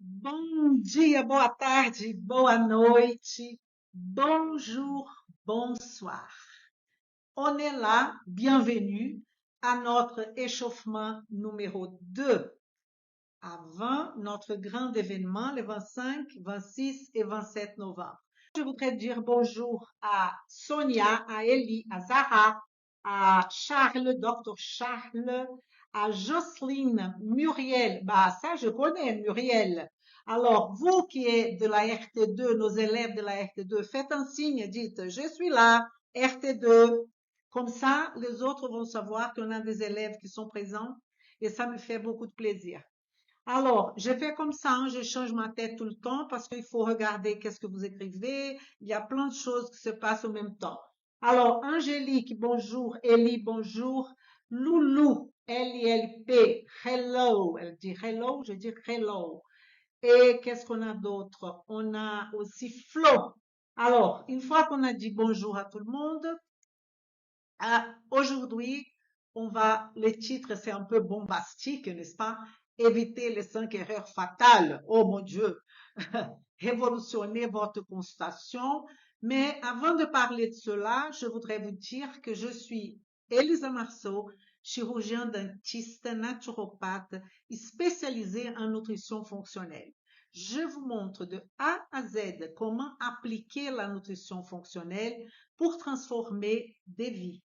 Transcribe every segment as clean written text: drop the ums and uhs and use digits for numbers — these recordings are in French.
Bom dia, boa tarde, boa noite, bonjour, bonsoir. On est là, bienvenue à notre échauffement numéro 2 avant notre grand événement le 25, 26 et 27 novembre. Je voudrais dire bonjour à Sonia, à Ellie, à Zara, à Charles, docteur Charles, à Jocelyne, Muriel. Bah, ça, je connais, Muriel. Alors, vous qui êtes de la RT2, nos élèves de la RT2, faites un signe, dites, je suis là, RT2. Comme ça, les autres vont savoir qu'on a des élèves qui sont présents et ça me fait beaucoup de plaisir. Alors, je fais comme ça, hein, je change ma tête tout le temps parce qu'il faut regarder qu'est-ce que vous écrivez. Il y a plein de choses qui se passent en même temps. Alors, Angélique, bonjour. Ellie, bonjour. Loulou, L-I-L-P, hello. Elle dit hello, je dis hello. Et qu'est-ce qu'on a d'autre? On a aussi Flo. Alors, une fois qu'on a dit bonjour à tout le monde, aujourd'hui, le titre c'est un peu bombastique, n'est-ce pas? Éviter les 5 erreurs fatales. Oh mon Dieu, révolutionner votre constatation. Mais avant de parler de cela, je voudrais vous dire que je suis Elisa Marceau, chirurgien dentiste naturopathe et spécialisée en nutrition fonctionnelle. Je vous montre de A à Z comment appliquer la nutrition fonctionnelle pour transformer des vies,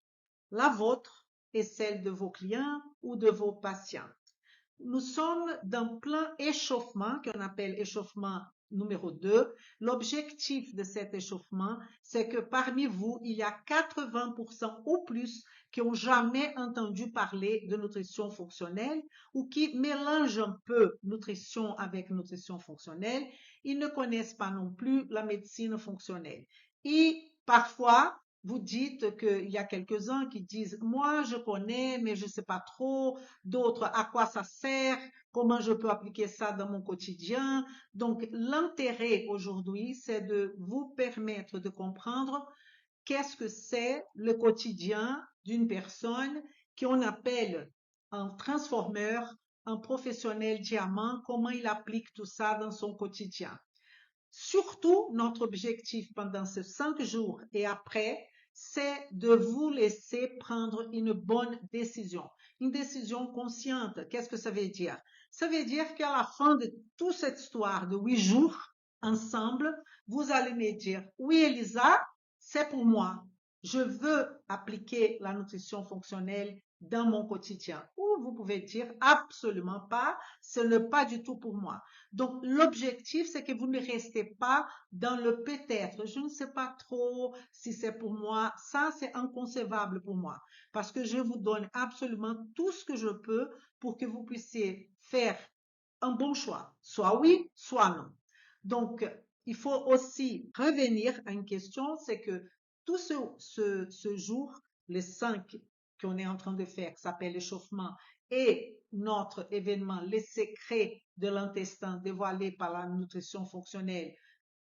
la vôtre et celle de vos clients ou de vos patients. Nous sommes dans plein échauffement qu'on appelle échauffement numéro 2. L'objectif de cet échauffement, c'est que parmi vous, il y a 80% ou plus qui ont jamais entendu parler de nutrition fonctionnelle ou qui mélangent un peu nutrition avec nutrition fonctionnelle. Ils ne connaissent pas non plus la médecine fonctionnelle. Et parfois, vous dites qu'il y a quelques-uns qui disent, moi je connais, mais je ne sais pas trop, d'autres à quoi ça sert, comment je peux appliquer ça dans mon quotidien. Donc, l'intérêt aujourd'hui, c'est de vous permettre de comprendre qu'est-ce que c'est le quotidien d'une personne qu'on appelle un transformeur, un professionnel diamant, comment il applique tout ça dans son quotidien. Surtout, notre objectif pendant ces 5 jours et après, c'est de vous laisser prendre une bonne décision, une décision consciente. Qu'est-ce que ça veut dire? Ça veut dire qu'à la fin de toute cette histoire de 8 jours ensemble, vous allez me dire, oui, Elisa, c'est pour moi. Je veux appliquer la nutrition fonctionnelle dans mon quotidien. Ou vous pouvez dire, absolument pas, ce n'est pas du tout pour moi. Donc, l'objectif, c'est que vous ne restez pas dans le peut-être. Je ne sais pas trop si c'est pour moi. Ça, c'est inconcevable pour moi parce que je vous donne absolument tout ce que je peux pour que vous puissiez faire un bon choix, soit oui, soit non. Donc, il faut aussi revenir à une question, c'est que tout ce jour, les 5 qu'on est en train de faire, qui s'appelle l'échauffement, et notre événement, les secrets de l'intestin dévoilés par la nutrition fonctionnelle,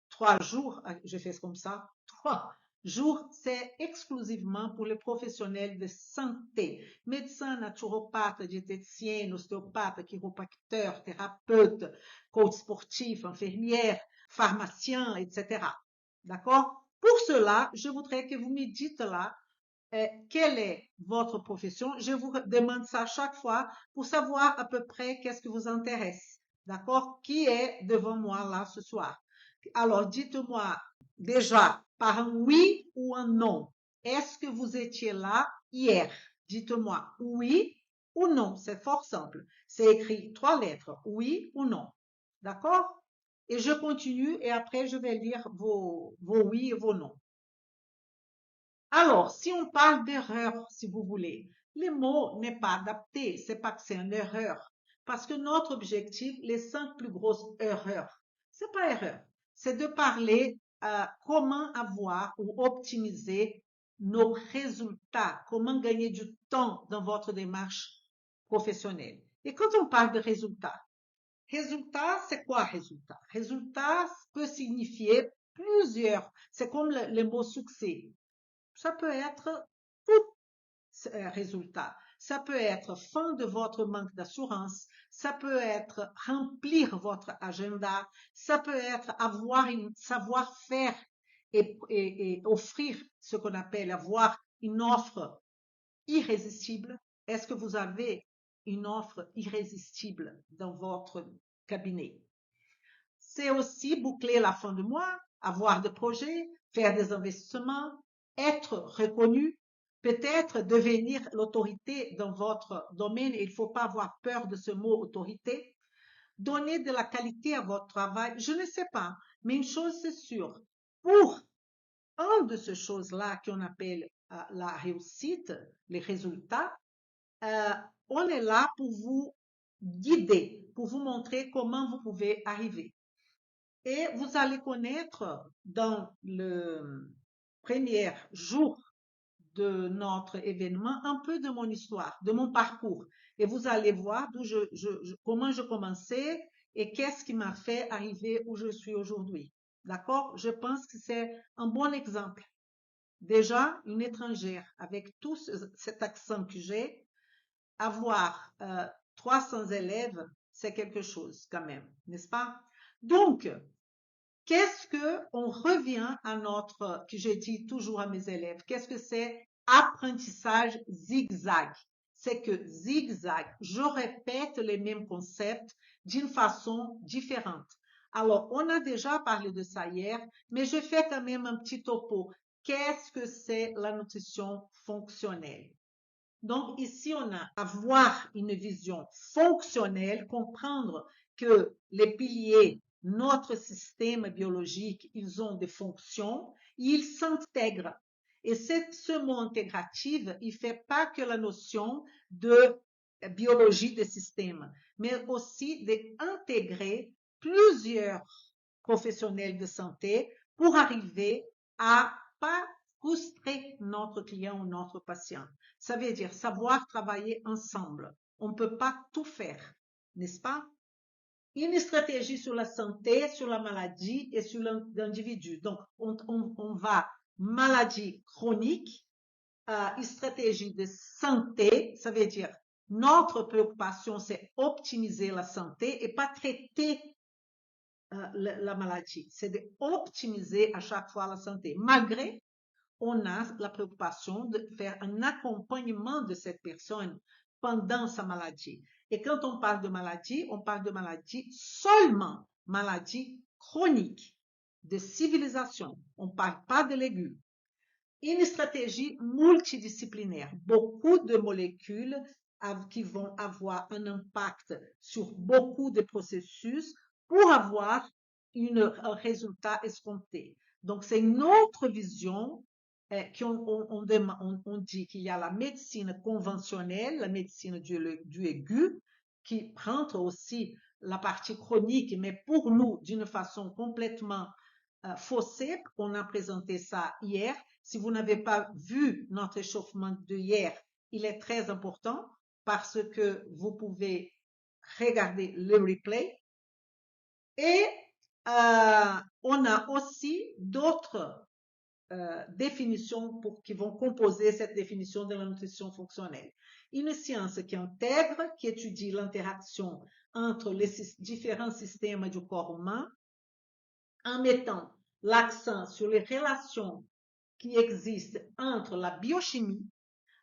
3 jours, je fais comme ça, 3 jours, c'est exclusivement pour les professionnels de santé, médecins, naturopathes, diététiciens, ostéopathes, chiropracteurs, thérapeutes, coachs sportifs, infirmières, pharmaciens, etc. D'accord? Pour cela, je voudrais que vous me dites là, quelle est votre profession? Je vous demande ça chaque fois pour savoir à peu près qu'est-ce qui vous intéresse. D'accord? Qui est devant moi là ce soir? Alors, dites-moi déjà par un oui ou un non. Est-ce que vous étiez là hier? Dites-moi oui ou non. C'est fort simple. C'est écrit 3 lettres, oui ou non. D'accord? Et je continue et après je vais lire vos oui et vos non. Alors, si on parle d'erreur, si vous voulez, le mot n'est pas adapté. C'est pas que c'est une erreur. Parce que notre objectif, les 5 plus grosses erreurs, c'est pas erreur. C'est de parler comment avoir ou optimiser nos résultats, comment gagner du temps dans votre démarche professionnelle. Et quand on parle de résultat, c'est quoi résultat? Résultat peut signifier plusieurs. C'est comme le mot succès. Ça peut être tout résultat. ça peut être fin de votre manque d'assurance, ça peut être remplir votre agenda, ça peut être avoir un savoir-faire et offrir ce qu'on appelle avoir une offre irrésistible. Est-ce que vous avez une offre irrésistible dans votre cabinet? C'est aussi boucler la fin de mois, avoir des projets, faire des investissements, être reconnu, peut-être devenir l'autorité dans votre domaine. Il ne faut pas avoir peur de ce mot autorité. Donner de la qualité à votre travail, je ne sais pas, mais une chose c'est sûre, pour un de ces choses-là qu'on appelle la réussite, les résultats, euh, on est là pour vous guider, pour vous montrer comment vous pouvez arriver. Et vous allez connaître dans le premier jour de notre événement un peu de mon histoire, de mon parcours. Et vous allez voir comment je commençais et qu'est-ce qui m'a fait arriver où je suis aujourd'hui. D'accord? Je pense que c'est un bon exemple. Déjà, une étrangère avec tout cet accent que j'ai, avoir 300 élèves, c'est quelque chose quand même, n'est-ce pas? Donc, qu'est-ce que on revient à notre, que je dis toujours à mes élèves, qu'est-ce que c'est apprentissage zigzag? C'est que zigzag, je répète les mêmes concepts d'une façon différente. Alors, on a déjà parlé de ça hier, mais je fais quand même un petit topo. Qu'est-ce que c'est la nutrition fonctionnelle? Donc, ici, on a avoir une vision fonctionnelle, comprendre que les piliers, notre système biologique, ils ont des fonctions, ils s'intègrent. Et ce mot intégratif, il ne fait pas que la notion de biologie des systèmes, mais aussi d'intégrer plusieurs professionnels de santé pour arriver à pas frustrer notre client ou notre patient. Ça veut dire savoir travailler ensemble. On ne peut pas tout faire, n'est-ce pas? Une stratégie sur la santé, sur la maladie et sur l'individu. Donc, on va maladie chronique, une stratégie de santé, ça veut dire notre préoccupation, c'est optimiser la santé et pas traiter la maladie. C'est d'optimiser à chaque fois la santé, malgré on a la préoccupation de faire un accompagnement de cette personne pendant sa maladie. Et quand on parle de maladie seulement maladie chronique, de civilisation. On ne parle pas de légumes. Une stratégie multidisciplinaire, beaucoup de molécules qui vont avoir un impact sur beaucoup de processus pour avoir un résultat escompté. Donc, c'est une autre vision on dit qu'il y a la médecine conventionnelle, la médecine du aigu, qui prend aussi la partie chronique, mais pour nous, d'une façon complètement faussée. On a présenté ça hier. Si vous n'avez pas vu notre échauffement de hier, il est très important parce que vous pouvez regarder le replay. Et on a aussi d'autres définitions qui vont composer cette définition de la nutrition fonctionnelle. Une science qui intègre, qui étudie l'interaction entre les différents systèmes du corps humain en mettant l'accent sur les relations qui existent entre la biochimie,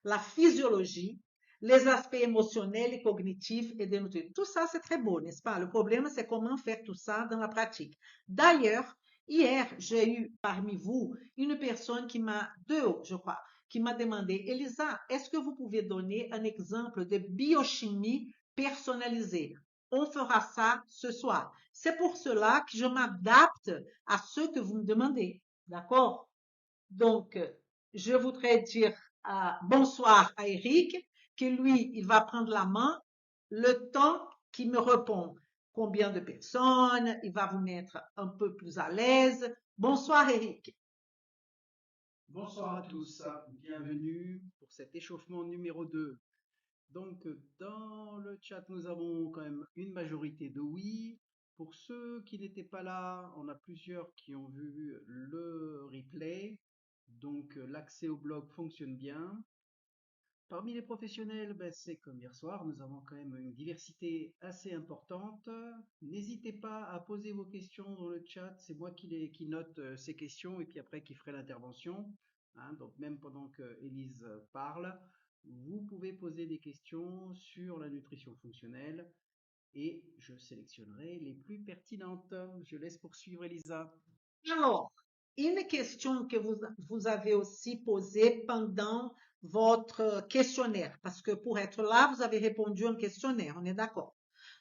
la physiologie, les aspects émotionnels et cognitifs et de tout ça, c'est très beau, n'est-ce pas? Le problème, c'est comment faire tout ça dans la pratique. D'ailleurs, hier, j'ai eu parmi vous une personne qui m'a, deux, je crois, qui m'a demandé, Elisa, est-ce que vous pouvez donner un exemple de biochimie personnalisée? On fera ça ce soir. C'est pour cela que je m'adapte à ce que vous me demandez. D'accord? Donc, je voudrais dire bonsoir à Eric, que lui, il va prendre la main le temps qu'il me répond. Combien de personnes? Il va vous mettre un peu plus à l'aise. Bonsoir Eric. Bonsoir à tous, bienvenue pour cet échauffement numéro 2. Donc, dans le chat, nous avons quand même une majorité de oui. Pour ceux qui n'étaient pas là, on a plusieurs qui ont vu le replay. Donc, l'accès au blog fonctionne bien. Parmi les professionnels, ben, c'est comme hier soir, nous avons quand même une diversité assez importante. N'hésitez pas à poser vos questions dans le chat, c'est moi qui note ces questions et puis après qui ferai l'intervention. Hein, donc même pendant que Élise parle, vous pouvez poser des questions sur la nutrition fonctionnelle et je sélectionnerai les plus pertinentes. Je laisse poursuivre Elisa. Alors, une question que vous avez aussi posée pendant votre questionnaire, parce que pour être là, vous avez répondu un questionnaire, on est d'accord.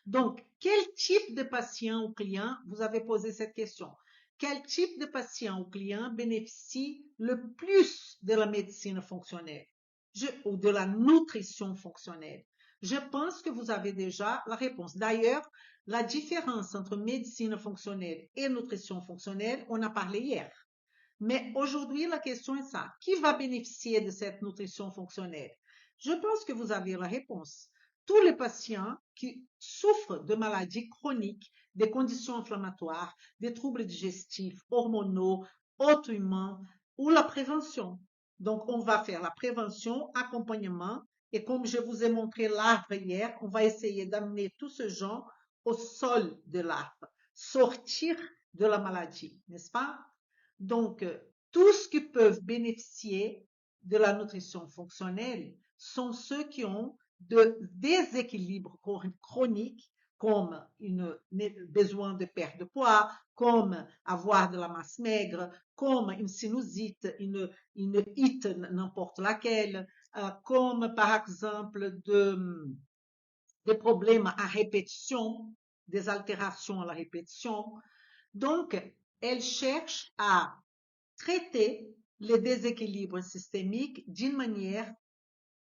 Donc, quel type de patient ou client, vous avez posé cette question, quel type de patient ou client bénéficie le plus de la médecine fonctionnelle ou de la nutrition fonctionnelle? Je pense que vous avez déjà la réponse. D'ailleurs, la différence entre médecine fonctionnelle et nutrition fonctionnelle, on a parlé hier. Mais aujourd'hui, la question est ça. Qui va bénéficier de cette nutrition fonctionnelle? Je pense que vous avez la réponse. Tous les patients qui souffrent de maladies chroniques, des conditions inflammatoires, des troubles digestifs, hormonaux, auto-immuns ou la prévention. Donc, on va faire la prévention, accompagnement, et comme je vous ai montré l'arbre hier, on va essayer d'amener tout ce genre au sol de l'arbre, sortir de la maladie, n'est-ce pas? Donc, tous qui peuvent bénéficier de la nutrition fonctionnelle sont ceux qui ont de déséquilibres chroniques, comme un besoin de perte de poids, comme avoir de la masse maigre, comme une sinusite, une hite n'importe laquelle, comme par exemple des problèmes à répétition, des altérations à la répétition. Donc, elle cherche à traiter les déséquilibres systémiques d'une manière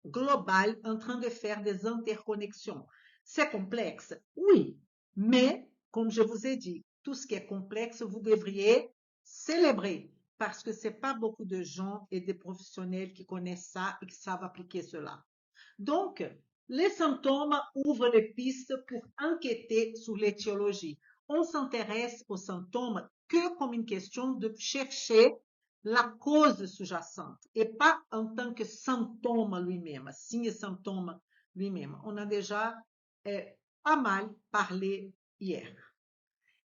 globale en train de faire des interconnexions. C'est complexe, oui, mais comme je vous ai dit, tout ce qui est complexe, vous devriez célébrer parce que ce n'est pas beaucoup de gens et des professionnels qui connaissent ça et qui savent appliquer cela. Donc, les symptômes ouvrent les pistes pour enquêter sur l'étiologie. On s'intéresse aux symptômes que comme une question de chercher la cause sous-jacente et pas en tant que symptôme lui-même, signe symptôme lui-même. On a déjà pas mal parlé hier.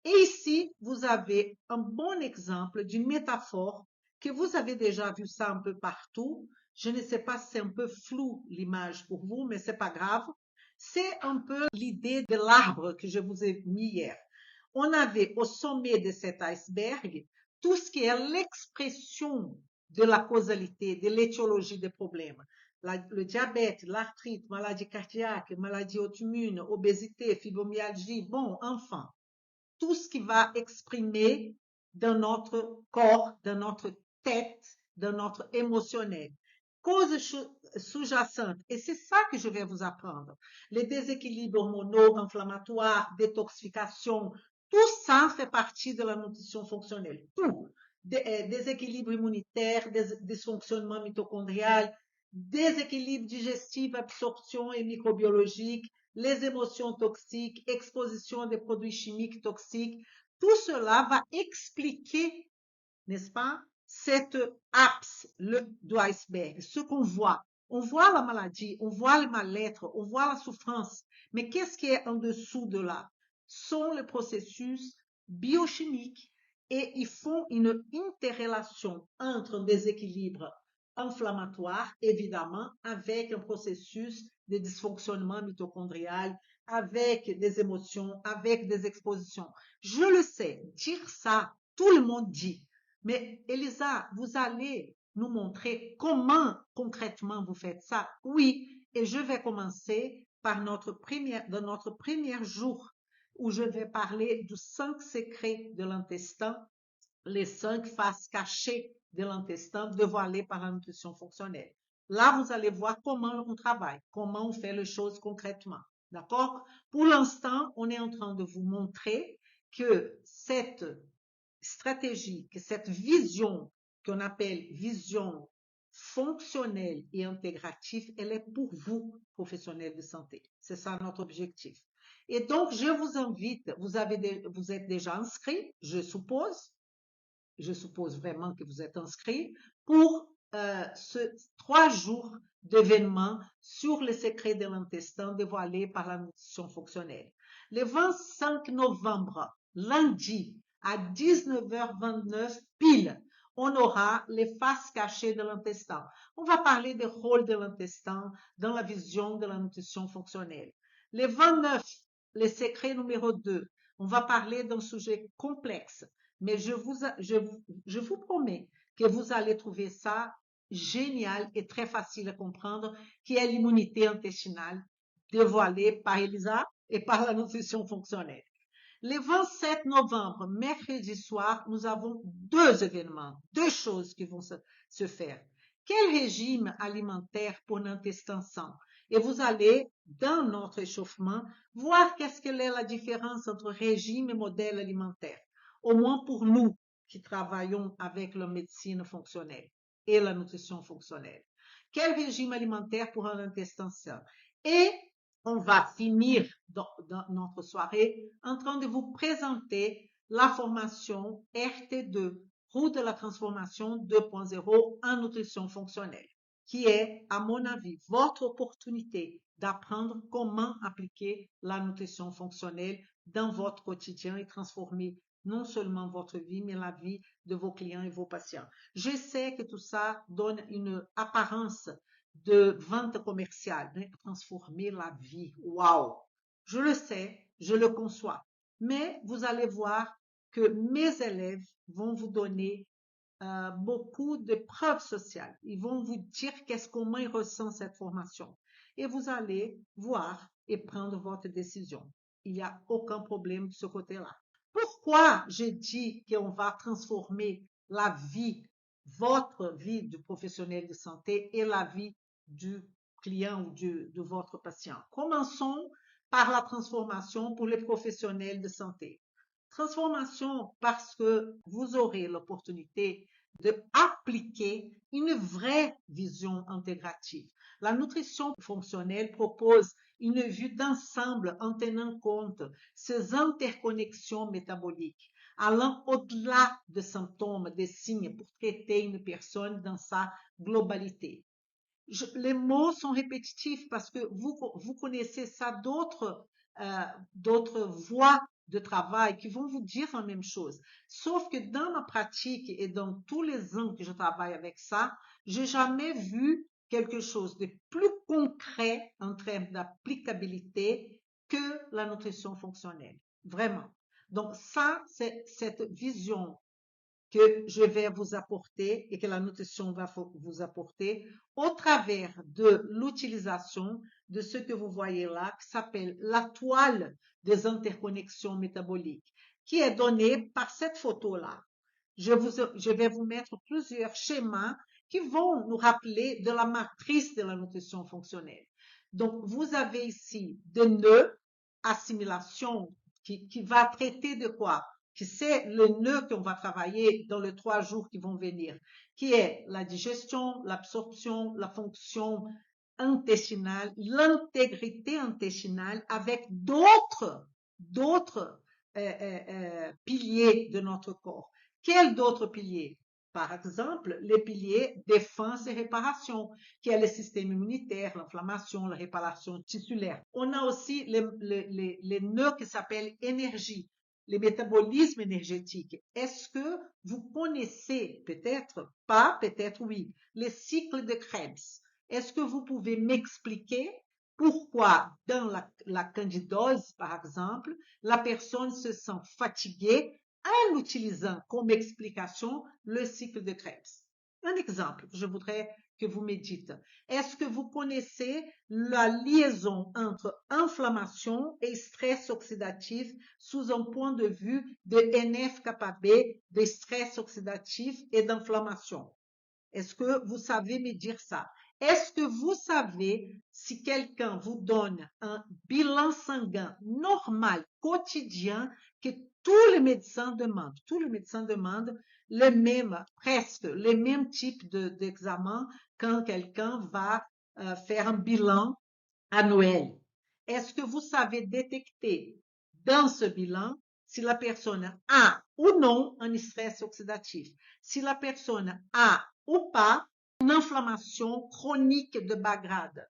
Et ici, vous avez un bon exemple d'une métaphore que vous avez déjà vu ça un peu partout. Je ne sais pas si c'est un peu flou l'image pour vous, mais c'est pas grave. C'est un peu l'idée de l'arbre que je vous ai mis hier. On avait au sommet de cet iceberg tout ce qui est l'expression de la causalité, de l'étiologie des problèmes. Le diabète, l'arthrite, maladie cardiaque, maladie auto-immune, obésité, fibromyalgie, bon, enfin tout ce qui va exprimer dans notre corps, dans notre tête, dans notre émotionnel. Causes sous-jacentes, et c'est ça que je vais vous apprendre. Les déséquilibres hormonaux, inflammatoires, détoxification, tout ça fait partie de la nutrition fonctionnelle. Tout. Déséquilibre immunitaire, dysfonctionnement mitochondrial, déséquilibre digestif, absorption et microbiologique, les émotions toxiques, exposition à des produits chimiques toxiques, tout cela va expliquer, n'est-ce pas, cette axe du iceberg, ce qu'on voit. On voit la maladie, on voit le mal-être, on voit la souffrance, mais qu'est-ce qui est en dessous de là? Sont les processus biochimiques et ils font une interrelation entre un déséquilibre inflammatoire, évidemment, avec un processus de dysfonctionnement mitochondrial, avec des émotions, avec des expositions. Je le sais, dire ça, tout le monde dit. Mais Elisa, vous allez nous montrer comment concrètement vous faites ça. Oui, et je vais commencer par notre premier jour où je vais parler du 5 secrets de l'intestin, les 5 faces cachées de l'intestin dévoilées par la nutrition fonctionnelle. Là, vous allez voir comment on travaille, comment on fait les choses concrètement. D'accord? Pour l'instant, on est en train de vous montrer que cette stratégie, que cette vision qu'on appelle vision fonctionnelle et intégrative, elle est pour vous, professionnels de santé. C'est ça notre objectif. Et donc, je vous invite, vous êtes déjà inscrit, je suppose vraiment que vous êtes inscrit, pour 3 jours d'événements sur les secrets de l'intestin dévoilés par la nutrition fonctionnelle. Le 25 novembre, lundi, à 19h29 pile, on aura les faces cachées de l'intestin. On va parler des rôles de l'intestin dans la vision de la nutrition fonctionnelle. Le 29, les secrets numéro 2, on va parler d'un sujet complexe, mais je vous promets que vous allez trouver ça génial et très facile à comprendre, qui est l'immunité intestinale dévoilée par Elisa et par la nutrition fonctionnelle. Le 27 novembre, mercredi soir, nous avons 2 événements, 2 choses qui vont se faire. Quel régime alimentaire pour l'intestin sain? Et vous allez, dans notre échauffement, voir qu'est-ce que est la différence entre régime et modèle alimentaire. Au moins pour nous qui travaillons avec la médecine fonctionnelle et la nutrition fonctionnelle. Quel régime alimentaire pour un intestin sain? Et on va finir dans notre soirée en train de vous présenter la formation RT2, Route de la transformation 2.0 en nutrition fonctionnelle, qui est, à mon avis, votre opportunité d'apprendre comment appliquer la nutrition fonctionnelle dans votre quotidien et transformer non seulement votre vie, mais la vie de vos clients et vos patients. Je sais que tout ça donne une apparence de vente commerciale, hein, transformer la vie. Waouh! Je le sais, je le conçois. Mais vous allez voir que mes élèves vont vous donner beaucoup de preuves sociales. Ils vont vous dire comment ils ressentent cette formation. Et vous allez voir et prendre votre décision. Il n'y a aucun problème de ce côté-là. Pourquoi j'ai dit qu'on va transformer la vie, votre vie de professionnel de santé et la vie du client ou de votre patient? Commençons par la transformation pour les professionnels de santé. Transformation parce que vous aurez l'opportunité d'appliquer une vraie vision intégrative. La nutrition fonctionnelle propose une vue d'ensemble en tenant compte ces interconnexions métaboliques, allant au-delà des symptômes, des signes pour traiter une personne dans sa globalité. Les mots sont répétitifs parce que vous connaissez ça d'autres voies de travail qui vont vous dire la même chose. Sauf que dans ma pratique et dans tous les ans que je travaille avec ça, j'ai jamais vu quelque chose de plus concret en termes d'applicabilité que la nutrition fonctionnelle. Vraiment. Donc ça, c'est cette vision que je vais vous apporter et que la nutrition va vous apporter au travers de l'utilisation de ce que vous voyez là, qui s'appelle la toile des interconnexions métaboliques, qui est donnée par cette photo-là. Je vais vous mettre plusieurs schémas qui vont nous rappeler de la matrice de la nutrition fonctionnelle. Donc, vous avez ici des nœuds, assimilation, qui va traiter de quoi? Qui c'est le nœud qu'on va travailler dans les 3 jours qui vont venir, qui est la digestion, l'absorption, la fonction intestinale, l'intégrité intestinale avec d'autres piliers de notre corps. Quels d'autres piliers? Par exemple, les piliers défense et réparation, qui est le système immunitaire, l'inflammation, la réparation tissulaire. On a aussi les nœuds qui s'appellent énergie, le métabolisme énergétique. Est-ce que vous connaissez, peut-être pas, peut-être oui, les cycles de Krebs? Est-ce que vous pouvez m'expliquer pourquoi, dans la candidose, par exemple, la personne se sent fatiguée en utilisant comme explication le cycle de Krebs? Un exemple que je voudrais que vous méditez. Est-ce que vous connaissez la liaison entre inflammation et stress oxydatif sous un point de vue de NF-kappa-B, de stress oxydatif et d'inflammation? Est-ce que vous savez me dire ça? Est-ce que vous savez si quelqu'un vous donne un bilan sanguin normal, quotidien, que tous les médecins demandent le même, presque les mêmes types d'examens quand quelqu'un va faire un bilan annuel? Est-ce que vous savez détecter dans ce bilan si la personne a ou non un stress oxydatif, si la personne a ou pas une inflammation chronique de bas grade.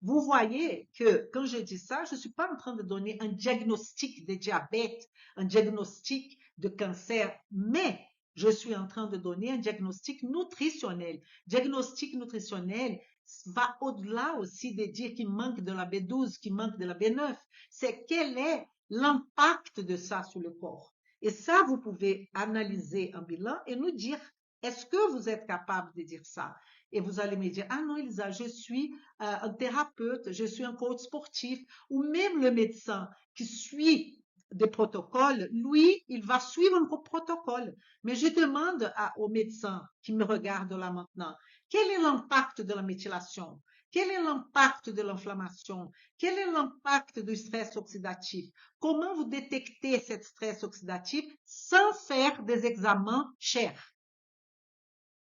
Vous voyez que quand je dis ça, je ne suis pas en train de donner un diagnostic de diabète, un diagnostic de cancer, mais je suis en train de donner un diagnostic nutritionnel. Diagnostic nutritionnel va au-delà aussi de dire qu'il manque de la B12, qu'il manque de la B9. C'est quel est l'impact de ça sur le corps. Et ça, vous pouvez analyser un bilan et nous dire, est-ce que vous êtes capable de dire ça? Et vous allez me dire, ah non, Elisa, je suis un thérapeute, je suis un coach sportif, ou même le médecin qui suit des protocoles, lui, il va suivre un protocole. Mais je demande au médecin qui me regarde là maintenant, quel est l'impact de la méthylation? Quel est l'impact de l'inflammation? Quel est l'impact du stress oxydatif? Comment vous détectez ce stress oxydatif sans faire des examens chers?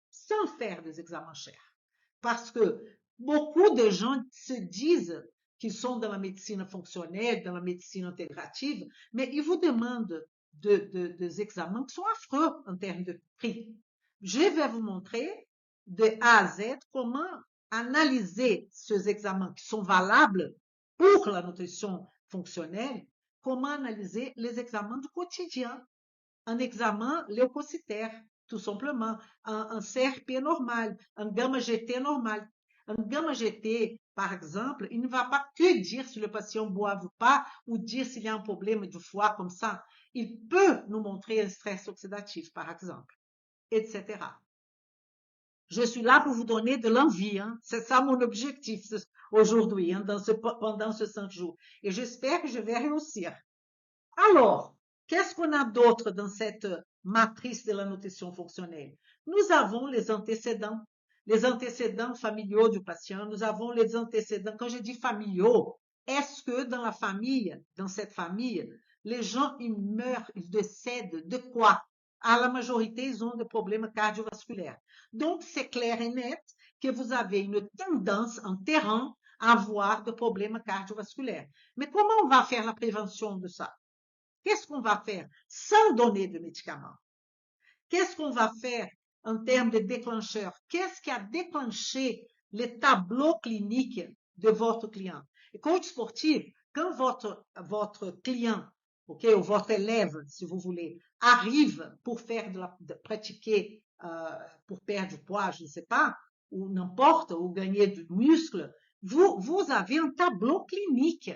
Sans faire des examens chers. Parce que beaucoup de gens se disent qu'ils sont dans la médecine fonctionnelle, dans la médecine intégrative, mais ils vous demandent des examens qui sont affreux en termes de prix. Je vais vous montrer de A à Z comment analyser ces examens qui sont valables pour la nutrition fonctionnelle, comment analyser les examens du quotidien. Un examen leucocytaire, tout simplement, un CRP normal, un gamma-GT normal. Un gamma-GT, par exemple, il ne va pas que dire si le patient boive ou pas, ou dire s'il y a un problème du foie comme ça. Il peut nous montrer un stress oxydatif, par exemple, etc. Je suis là pour vous donner de l'envie. Hein. C'est ça mon objectif aujourd'hui, hein, pendant ces 5 jours. Et j'espère que je vais réussir. Alors, qu'est-ce qu'on a d'autre dans cette matrice de la nutrition fonctionnelle? Nous avons les antécédents familiaux du patient. Nous avons les antécédents. Quand je dis familiaux, est-ce que dans la famille, dans cette famille, les gens, ils meurent, ils décèdent de quoi? À la majorité, ils ont des problèmes cardiovasculaires. Donc, c'est clair et net que vous avez une tendance en terrain à avoir des problèmes cardiovasculaires. Mais comment on va faire la prévention de ça? Qu'est-ce qu'on va faire sans donner de médicaments? Qu'est-ce qu'on va faire en termes de déclencheurs? Qu'est-ce qui a déclenché les tableaux cliniques de votre client? Et coach sportif, quand votre client, ok, ou votre élève, si vous voulez, arrive pour faire pratiquer, pour perdre du poids, je ne sais pas, ou n'importe, ou gagner du muscle, vous avez un tableau clinique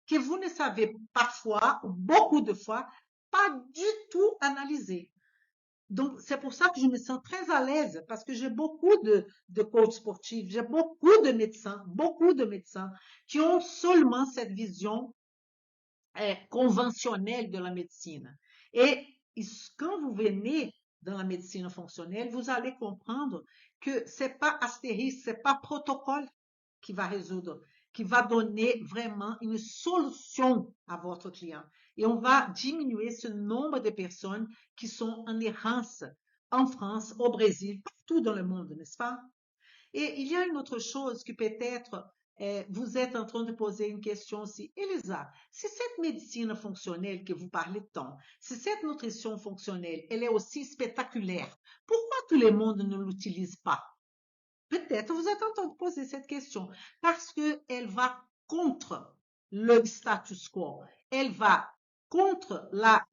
que vous ne savez parfois, ou beaucoup de fois, pas du tout analyser. Donc, c'est pour ça que je me sens très à l'aise parce que j'ai beaucoup de coachs sportifs, j'ai beaucoup de médecins qui ont seulement cette vision conventionnelle de la médecine. Et quand vous venez dans la médecine fonctionnelle, vous allez comprendre que c'est pas astérisque, c'est pas protocole qui va résoudre, qui va donner vraiment une solution à votre client. Et on va diminuer ce nombre de personnes qui sont en errance en France, au Brésil, partout dans le monde, n'est-ce pas? Et il y a une autre chose que peut-être vous êtes en train de poser une question aussi. Elisa, si cette médecine fonctionnelle que vous parlez tant, si cette nutrition fonctionnelle, elle est aussi spectaculaire, pourquoi tout le monde ne l'utilise pas? Peut-être vous êtes en train de poser cette question parce qu'elle va contre le status quo. Elle va contre la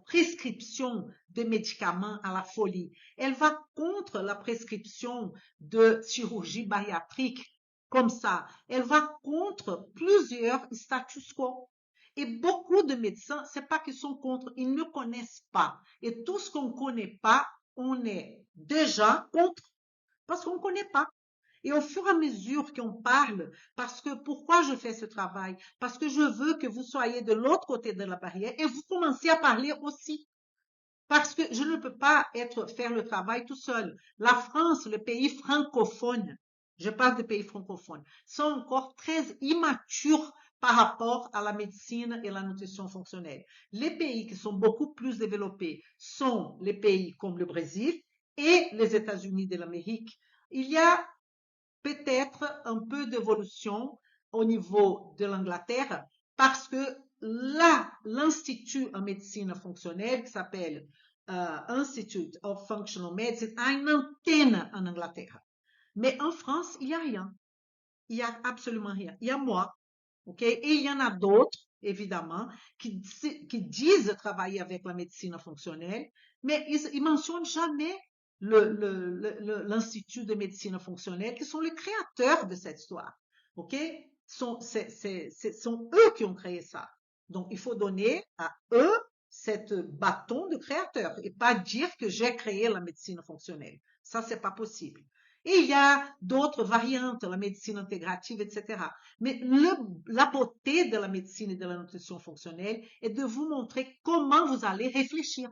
prescription de médicaments à la folie. Elle va contre la prescription de chirurgie bariatrique comme ça. Elle va contre plusieurs status quo. Et beaucoup de médecins, c'est pas qu'ils sont contre, ils ne connaissent pas. Et tout ce qu'on ne connaît pas, on est déjà contre parce qu'on ne connaît pas. Et au fur et à mesure qu'on parle, parce que pourquoi je fais ce travail? Parce que je veux que vous soyez de l'autre côté de la barrière et vous commencez à parler aussi. Parce que je ne peux pas faire le travail tout seul. La France, le pays francophone, je parle de pays francophones, sont encore très immatures par rapport à la médecine et la nutrition fonctionnelle. Les pays qui sont beaucoup plus développés sont les pays comme le Brésil et les États-Unis de l'Amérique. Il y a peut-être un peu d'évolution au niveau de l'Angleterre parce que là, l'Institut en médecine fonctionnelle qui s'appelle Institute of Functional Medicine a une antenne en Angleterre. Mais en France, il n'y a rien. Il n'y a absolument rien. Il y a moi, ok? Et il y en a d'autres, évidemment, qui disent travailler avec la médecine fonctionnelle, mais ils mentionnent jamais l'Institut de médecine fonctionnelle, qui sont les créateurs de cette histoire, ok? Sont eux qui ont créé ça. Donc, il faut donner à eux cette bâton de créateur et pas dire que j'ai créé la médecine fonctionnelle. Ça, c'est pas possible. Et il y a d'autres variantes, la médecine intégrative, etc. Mais la beauté de la médecine et de la nutrition fonctionnelle est de vous montrer comment vous allez réfléchir.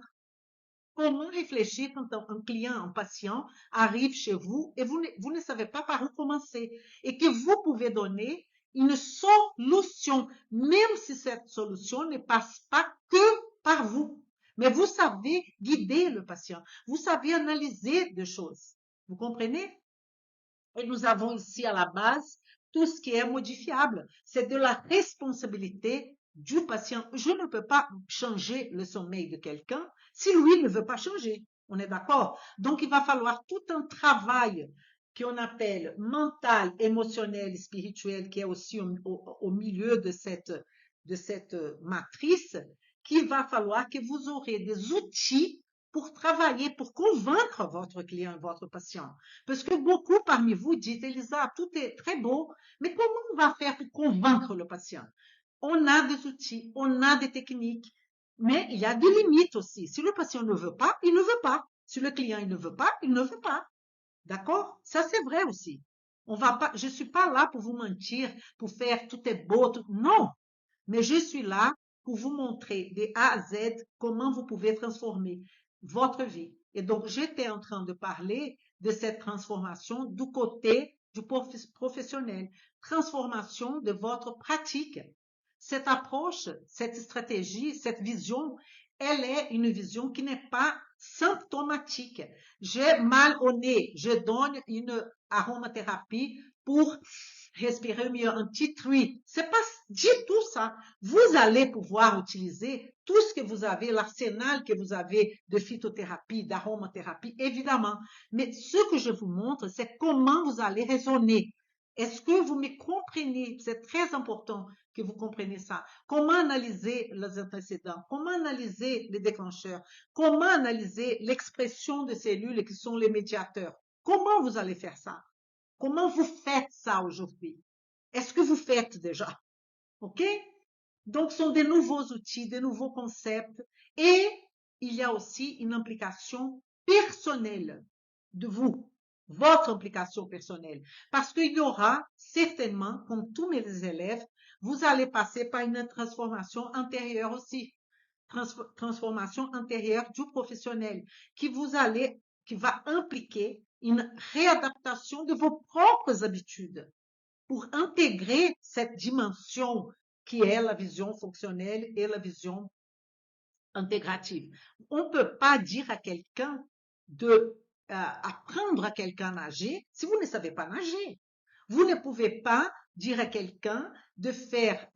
Comment réfléchir quand un client, un patient arrive chez vous et vous ne savez pas par où commencer et que vous pouvez donner une solution, même si cette solution ne passe pas que par vous. Mais vous savez guider le patient, vous savez analyser des choses. Vous comprenez? Et nous avons ici à la base tout ce qui est modifiable. C'est de la responsabilité du patient. Je ne peux pas changer le sommeil de quelqu'un si lui ne veut pas changer. On est d'accord? Donc, il va falloir tout un travail qu'on appelle mental, émotionnel, spirituel, qui est aussi au milieu de cette matrice, qu'il va falloir que vous aurez des outils pour travailler, pour convaincre votre client, votre patient. Parce que beaucoup parmi vous dites, Elisa, tout est très beau, mais comment on va faire pour convaincre le patient? On a des outils, on a des techniques, mais il y a des limites aussi. Si le patient ne veut pas, il ne veut pas. Si le client il ne veut pas, il ne veut pas. D'accord? Ça, c'est vrai aussi. On va pas, je suis pas là pour vous mentir, pour faire tout est beau, tout, non. Mais je suis là pour vous montrer de A à Z comment vous pouvez transformer votre vie. Et donc, j'étais en train de parler de cette transformation du côté du professionnel, transformation de votre pratique. Cette approche, cette stratégie, cette vision, elle est une vision qui n'est pas symptomatique. J'ai mal au nez, je donne une aromathérapie pour respirer mieux, un petit truc. C'est pas du tout ça. Vous allez pouvoir utiliser tout ce que vous avez, l'arsenal que vous avez de phytothérapie, d'aromathérapie, évidemment. Mais ce que je vous montre, c'est comment vous allez raisonner. Est-ce que vous me comprenez? C'est très important que vous compreniez ça. Comment analyser les antécédents? Comment analyser les déclencheurs? Comment analyser l'expression de cellules qui sont les médiateurs? Comment vous allez faire ça? Comment vous faites ça aujourd'hui? Est-ce que vous faites déjà? OK? Donc, ce sont des nouveaux outils, des nouveaux concepts. Et il y a aussi une implication personnelle de vous, votre implication personnelle. Parce qu'il y aura certainement, comme tous mes élèves, vous allez passer par une transformation intérieure aussi. Transformation intérieure du professionnel qui va impliquer une réadaptation de vos propres habitudes pour intégrer cette dimension qui est la vision fonctionnelle et la vision intégrative. On ne peut pas dire à quelqu'un de apprendre à quelqu'un à nager si vous ne savez pas nager. Vous ne pouvez pas dire à quelqu'un de faire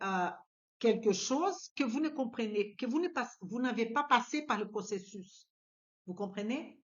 quelque chose que vous ne comprenez, que vous n'avez pas passé par le processus. Vous comprenez?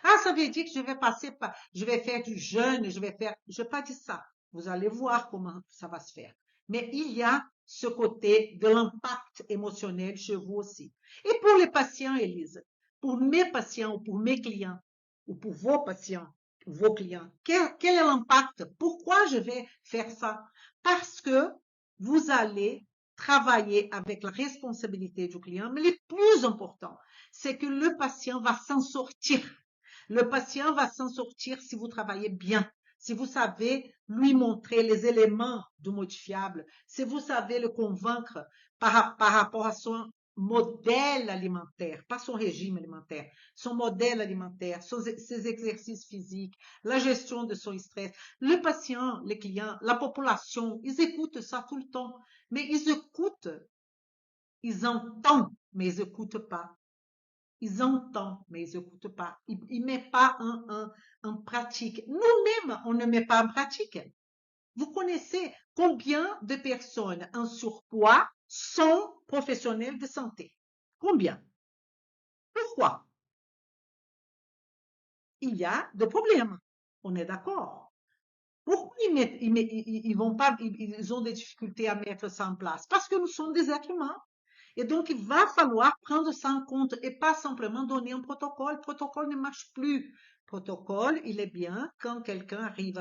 Ah, ça veut dire que je vais faire du jeûne, je n'ai pas dit ça. Vous allez voir comment ça va se faire. Mais il y a ce côté de l'impact émotionnel chez vous aussi. Et pour les patients, Élise, pour mes patients ou pour mes clients, ou pour vos patients, vos clients, quel est l'impact? Pourquoi je vais faire ça? Parce que vous allez travailler avec la responsabilité du client, mais le plus important, c'est que le patient va s'en sortir. Le patient va s'en sortir si vous travaillez bien, si vous savez lui montrer les éléments du modifiable, si vous savez le convaincre par rapport à son modèle alimentaire, pas son régime alimentaire, son modèle alimentaire, ses exercices physiques, la gestion de son stress. Le patient, les clients, la population, ils écoutent ça tout le temps, mais ils écoutent, ils entendent, mais ils n'écoutent pas. Ils entendent, mais ils n'écoutent pas. Ils ne mettent pas en pratique. Nous-mêmes, on ne met pas en pratique. Vous connaissez combien de personnes en surpoids sont professionnels de santé? Combien? Pourquoi? il y a des problèmes. On est d'accord. Pourquoi ils vont pas, ils ont des difficultés à mettre ça en place? Parce que nous sommes des êtres humains. Et donc, il va falloir prendre ça en compte et pas simplement donner un protocole. Le protocole ne marche plus. Protocole, il est bien quand quelqu'un arrive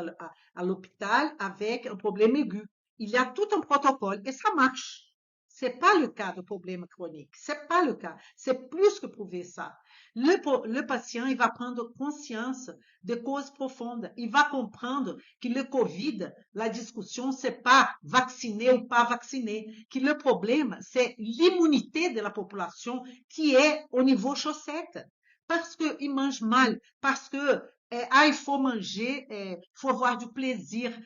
à l'hôpital avec un problème aigu. Il y a tout un protocole et ça marche. C'est pas le cas de problème chronique. C'est pas le cas. C'est plus que prouver ça. Le patient, il va prendre conscience des causes profondes. Il va comprendre que le Covid, la discussion, c'est pas vacciné ou pas vacciné, que le problème, c'est l'immunité de la population qui est au niveau chaussette. Parce qu'ils mangent mal, parce que il faut manger, il faut avoir du plaisir.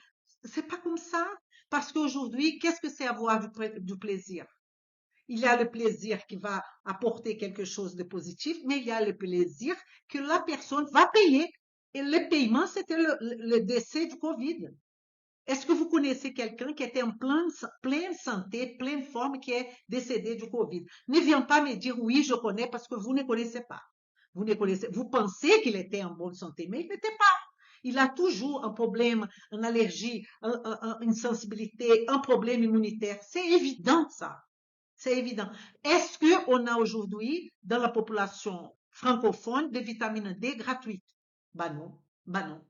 C'est pas comme ça. Parce qu'aujourd'hui, qu'est-ce que c'est avoir du plaisir? Il y a le plaisir qui va apporter quelque chose de positif, mais il y a le plaisir que la personne va payer. Et le paiement, c'était le décès du Covid. Est-ce que vous connaissez quelqu'un qui était en pleine santé, pleine forme, qui est décédé du Covid? Ne viens pas me dire oui, je connais, parce que vous ne connaissez pas. Vous pensez qu'il était en bonne santé, mais il n'était pas. Il a toujours un problème, une allergie, une sensibilité, un problème immunitaire. C'est évident, ça. C'est évident. Est-ce qu'on a aujourd'hui, dans la population francophone, des vitamines D gratuites? Ben non, ben non.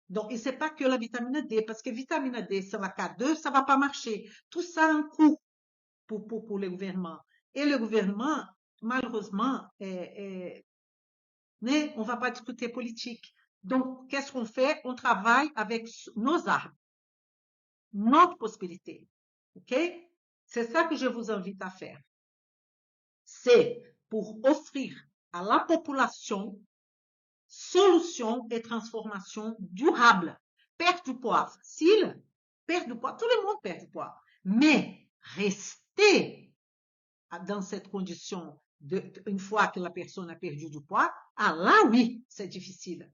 Donc, et c'est pas que la vitamine D, parce que vitamine D sans la K2, ça va pas marcher. Tout ça a un coût pour le gouvernement. Et le gouvernement, malheureusement, mais on va pas discuter politique. Donc, qu'est-ce qu'on fait? On travaille avec nos armes, notre possibilité. OK? C'est ça que je vous invite à faire. C'est pour offrir à la population solutions et transformations durables. Perdre du poids facile, perdre du poids, tout le monde perd du poids. Mais rester dans cette condition une fois que la personne a perdu du poids, ah là oui, c'est difficile.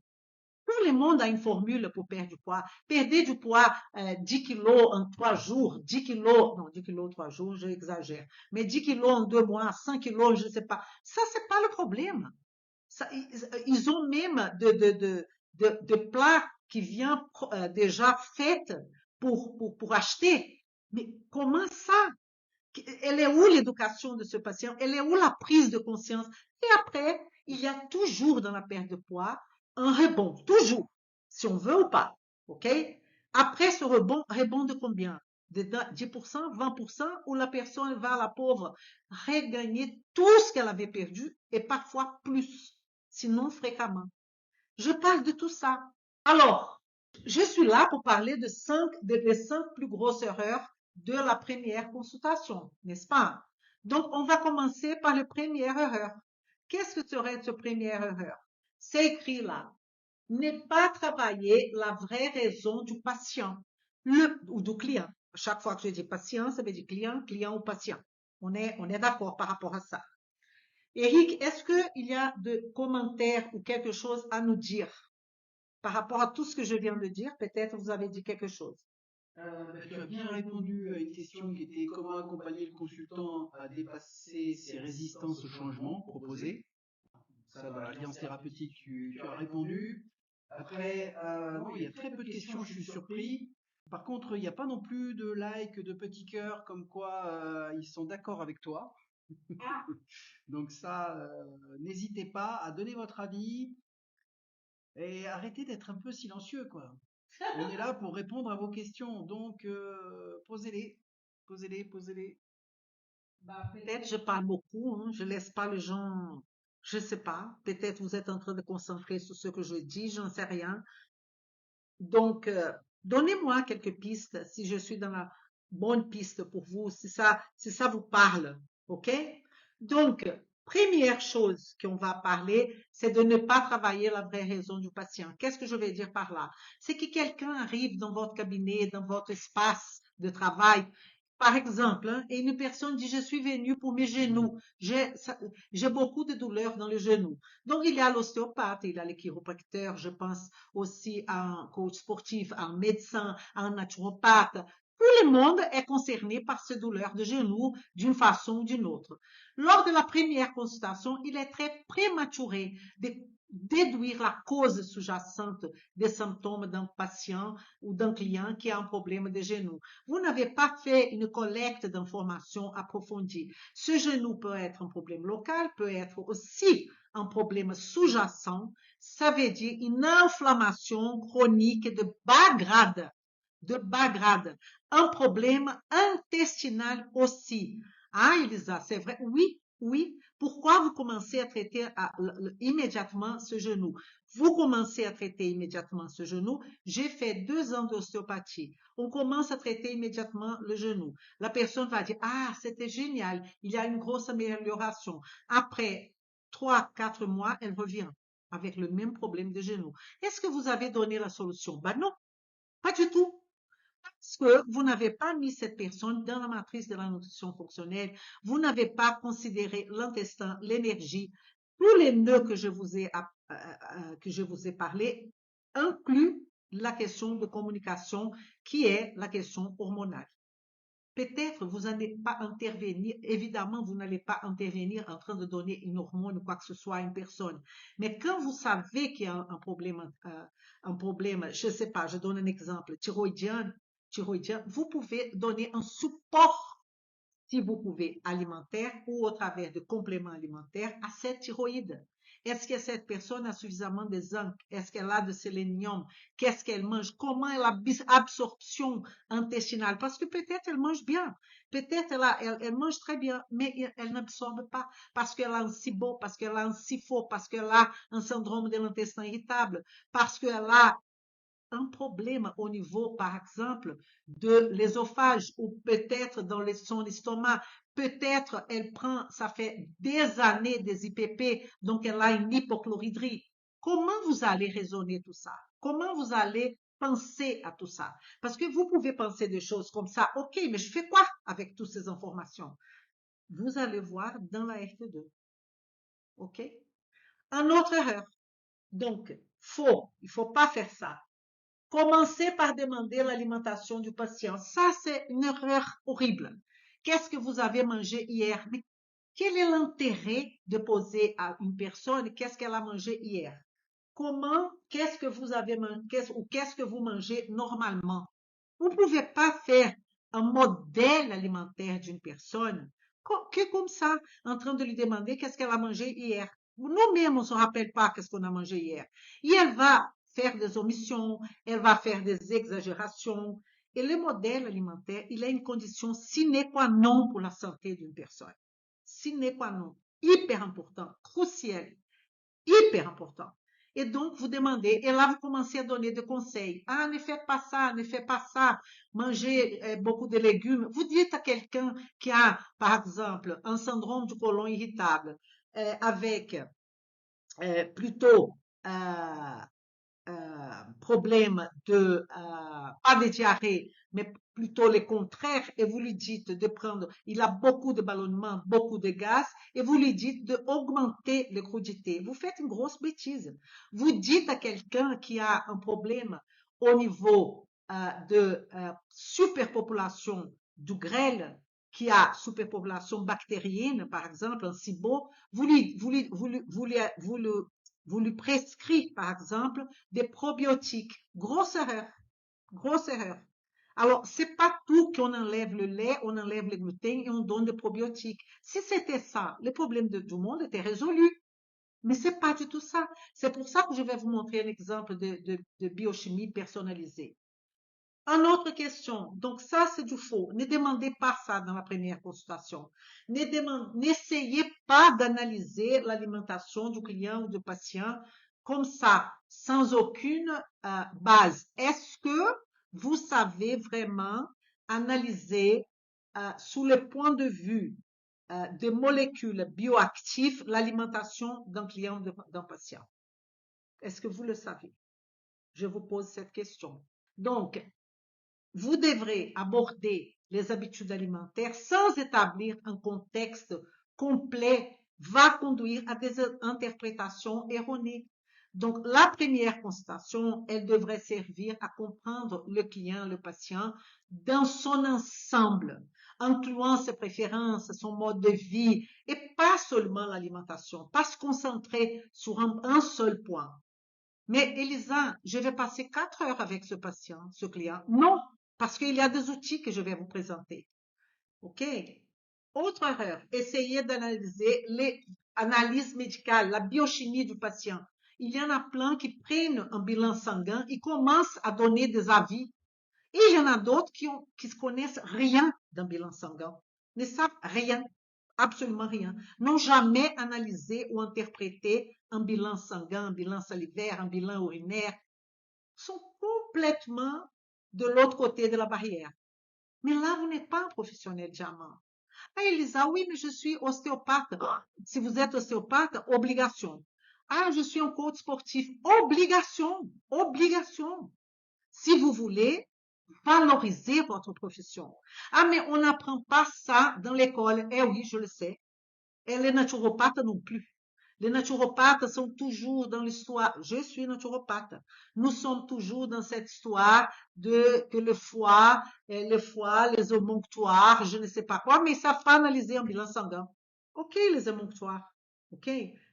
Tout le monde a une formule pour perdre du poids. Perdez du poids 10 kilos en 3 jours, 10 kilos, non, 10 kilos en 3 jours, j'exagère, mais 10 kilos en 2 mois, 5 kilos, je ne sais pas. Ça, c'est pas le problème. Ça, ils ont même de plats qui viennent déjà faits pour acheter. Mais comment ça? Elle est où l'éducation de ce patient? Elle est où la prise de conscience? Et après, il y a toujours dans la perte de poids un rebond, toujours, si on veut ou pas. OK? Après ce rebond de combien? De 10%, 20%, où la personne va, la pauvre, regagner tout ce qu'elle avait perdu et parfois plus, sinon fréquemment. Je parle de tout ça. Alors, je suis là pour parler des 5 plus grosses erreurs de la première consultation, n'est-ce pas? Donc, on va commencer par la première erreur. Qu'est-ce que serait cette première erreur? C'est écrit là. Ne pas travailler la vraie raison du patient ou du client. Chaque fois que je dis patient, ça veut dire client, client ou patient. On est d'accord par rapport à ça. Eric, est-ce qu'il y a de commentaires ou quelque chose à nous dire par rapport à tout ce que je viens de dire? Peut-être vous avez dit quelque chose. Tu as bien répondu à une question qui était comment accompagner le consultant à dépasser ses résistances au changement proposé. Ça, dans l'alliance thérapeutique, tu as répondu. Après, non, il y a très peu de questions, je suis surpris. Par contre, il n'y a pas non plus de like, de petits cœurs, comme quoi ils sont d'accord avec toi. Donc ça, n'hésitez pas à donner votre avis et arrêtez d'être un peu silencieux, quoi. On est là pour répondre à vos questions, donc posez-les, posez-les, posez-les. Bah, peut-être je parle beaucoup, hein, je laisse pas les gens, je sais pas. Peut-être vous êtes en train de concentrer sur ce que je dis, j'en sais rien. Donc, donnez-moi quelques pistes si je suis dans la bonne piste pour vous, si ça vous parle, ok? Donc, première chose qu'on va parler, c'est de ne pas travailler la vraie raison du patient. Qu'est-ce que je vais dire par là? C'est que quelqu'un arrive dans votre cabinet, dans votre espace de travail. Par exemple, hein, et une personne dit, je suis venue pour mes genoux. J'ai beaucoup de douleurs dans le genou. Donc, il y a l'ostéopathe, il y a le chiropracteur, je pense aussi à un coach sportif, à un médecin, à un naturopathe. Tout le monde est concerné par ces douleurs de genoux d'une façon ou d'une autre. Lors de la première consultation, il est très prématuré de déduire la cause sous-jacente des symptômes d'un patient ou d'un client qui a un problème de genou. Vous n'avez pas fait une collecte d'informations approfondie. Ce genou peut être un problème local, peut être aussi un problème sous-jacent. Ça veut dire une inflammation chronique de bas grade, un problème intestinal aussi. Ah, Elisa, c'est vrai? Oui, oui. Pourquoi vous commencez à traiter immédiatement ce genou? Vous commencez à traiter immédiatement ce genou. J'ai fait 2 ans d'ostéopathie. On commence à traiter immédiatement le genou. La personne va dire, ah, c'était génial. Il y a une grosse amélioration. Après 3, 4 mois, elle revient avec le même problème de genou. Est-ce que vous avez donné la solution? Ben non, pas du tout. Parce que vous n'avez pas mis cette personne dans la matrice de la nutrition fonctionnelle, vous n'avez pas considéré l'intestin, l'énergie, tous les nœuds que je vous ai parlé incluent la question de communication qui est la question hormonale. Peut-être vous n'allez pas intervenir, évidemment, vous n'allez pas intervenir en train de donner une hormone ou quoi que ce soit à une personne. Mais quand vous savez qu'il y a un problème, je ne sais pas, je donne un exemple, thyroïdien, vous pouvez donner un support, si vous pouvez, alimentaire ou au travers de compléments alimentaires à cette thyroïde. Est-ce que cette personne a suffisamment de zinc? Est-ce qu'elle a de sélénium? Qu'est-ce qu'elle mange? Comment elle a l'absorption intestinale? Parce que peut-être elle mange bien, peut-être elle mange très bien, mais elle n'absorbe pas parce qu'elle a un SIBO, parce qu'elle a un SIFO, parce qu'elle a un syndrome de l'intestin irritable, parce qu'elle a un problème au niveau, par exemple, de l'ésophage ou peut-être dans son estomac. Peut-être elle prend, ça fait des années des IPP, donc elle a une hypochloridrie. Comment vous allez raisonner tout ça? Comment vous allez penser à tout ça? Parce que vous pouvez penser des choses comme ça. OK, mais je fais quoi avec toutes ces informations? Vous allez voir dans la FT2. OK? Un autre erreur. Donc, il ne faut pas faire ça. Commencez par demander l'alimentation du patient. Ça, c'est une erreur horrible. Qu'est-ce que vous avez mangé hier? Mais quel est l'intérêt de poser à une personne qu'est-ce qu'elle a mangé hier? Qu'est-ce que vous avez mangé, qu'est-ce que vous mangez normalement? Vous ne pouvez pas faire un modèle alimentaire d'une personne comme ça, en train de lui demander qu'est-ce qu'elle a mangé hier. Nous-mêmes, on ne se rappelle pas qu'est-ce qu'on a mangé hier. Et elle va faire des omissions, elle va faire des exagérations. Et le modèle alimentaire, il a une condition sine qua non pour la santé d'une personne. Sine qua non. Hyper important, crucial, hyper important. Et donc, vous demandez, et là, vous commencez à donner des conseils. Ah, ne faites pas ça, ne faites pas ça. Mangez beaucoup de légumes. Vous dites à quelqu'un qui a, par exemple, un syndrome du côlon irritable, avec plutôt problème pas de diarrhée, mais plutôt le contraire, et vous lui dites de prendre, il a beaucoup de ballonnements, beaucoup de gaz, et vous lui dites d'augmenter les crudités. Vous faites une grosse bêtise. Vous dites à quelqu'un qui a un problème au niveau de superpopulation du grêle, qui a superpopulation bactérienne, par exemple, un SIBO, vous lui prescrit, par exemple, des probiotiques. Grosse erreur. Grosse erreur. Alors, c'est pas tout qu'on enlève le lait, on enlève le gluten et on donne des probiotiques. Si c'était ça, le problème de tout le monde était résolu. Mais c'est pas du tout ça. C'est pour ça que je vais vous montrer un exemple de biochimie personnalisée. Une autre question. Donc ça, c'est du faux. Ne demandez pas ça dans la première consultation. N'essayez pas d'analyser l'alimentation du client ou du patient comme ça, sans aucune base. Est-ce que vous savez vraiment analyser sous le point de vue des molécules bioactives l'alimentation d'un client ou d'un patient? Est-ce que vous le savez? Je vous pose cette question. Donc, vous devrez aborder les habitudes alimentaires sans établir un contexte complet, va conduire à des interprétations erronées. Donc, la première constatation, elle devrait servir à comprendre le client, le patient, dans son ensemble, incluant ses préférences, son mode de vie, et pas seulement l'alimentation, pas se concentrer sur un seul point. Mais Elisa, je vais passer 4 heures avec ce patient, ce client. Non, parce qu'il y a des outils que je vais vous présenter. OK? Autre erreur, essayez d'analyser les analyses médicales, la biochimie du patient. Il y en a plein qui prennent un bilan sanguin et commencent à donner des avis. Et il y en a d'autres qui se connaissent rien d'un bilan sanguin, ne savent rien, absolument rien, n'ont jamais analysé ou interprété un bilan sanguin, un bilan salivaire, un bilan urinaire, sont complètement de l'autre côté de la barrière. Mais là, vous n'êtes pas un professionnel diamant. Ah, Elisa, oui, mais je suis ostéopathe. Si vous êtes ostéopathe, obligation. Ah, je suis un coach sportif. Obligation, obligation. Si vous voulez valoriser votre profession. Ah, mais on n'apprend pas ça dans l'école. Eh oui, je le sais. Et les naturopathes non plus. Les naturopathes sont toujours dans l'histoire. Je suis naturopathe. Nous sommes toujours dans cette histoire de que le foie, les émonctoires, je ne sais pas quoi, mais ils savent pas analyser un bilan sanguin. OK, les émonctoires. OK.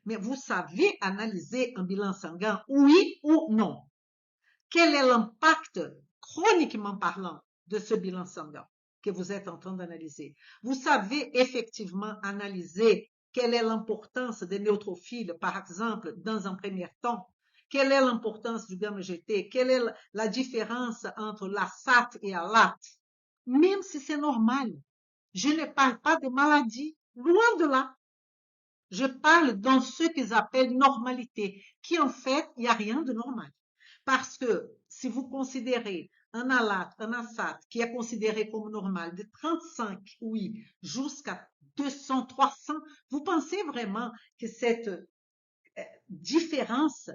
Mais vous savez analyser un bilan sanguin, oui ou non? Quel est l'impact, chroniquement parlant, de ce bilan sanguin que vous êtes en train d'analyser? Vous savez effectivement analyser quelle est l'importance des neutrophiles, par exemple, dans un premier temps? Quelle est l'importance du gamma-GT? Quelle est la différence entre la SAT et la LAT? Même si c'est normal, je ne parle pas de maladie, loin de là. Je parle dans ce qu'ils appellent normalité, qui en fait, il n'y a rien de normal. Parce que si vous considérez un ALAT, un ASAT, qui est considéré comme normal de 35, oui, jusqu'à 200, 300, vous pensez vraiment que cette différence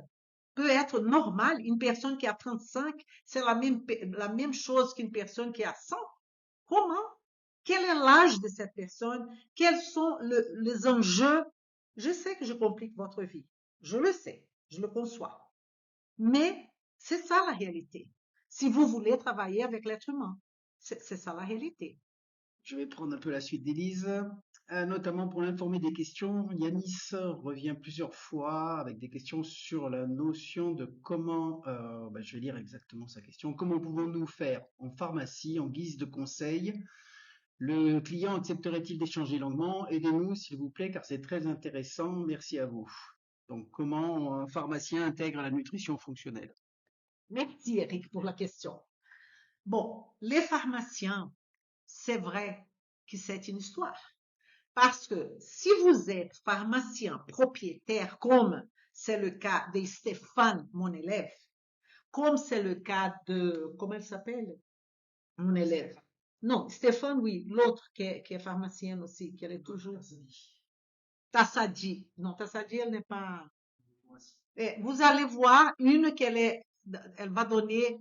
peut être normale? Une personne qui a 35, c'est la même chose qu'une personne qui a 100. Comment? Quel est l'âge de cette personne? Quels sont les enjeux? Je sais que je complique votre vie. Je le sais. Je le conçois. Mais c'est ça la réalité. Si vous voulez travailler avec l'être humain, c'est ça la réalité. Je vais prendre un peu la suite d'Élise, notamment pour l'informer des questions. Yanis revient plusieurs fois avec des questions sur la notion de comment, je vais lire exactement sa question, comment pouvons-nous faire en pharmacie en guise de conseil? Le client accepterait-il d'échanger longuement? Aidez-nous s'il vous plaît car c'est très intéressant, merci à vous. Donc comment un pharmacien intègre la nutrition fonctionnelle? Merci Eric pour la question. Bon, les pharmaciens, c'est vrai que c'est une histoire. Parce que si vous êtes pharmacien propriétaire, comme c'est le cas de Stéphane, mon élève, comme c'est le cas de, comment elle s'appelle, mon élève? Non, Stéphane, oui, l'autre qui est pharmacienne aussi, qui est toujours. Tassadi. Non, Tassadi, elle n'est pas. Vous allez voir une elle va donner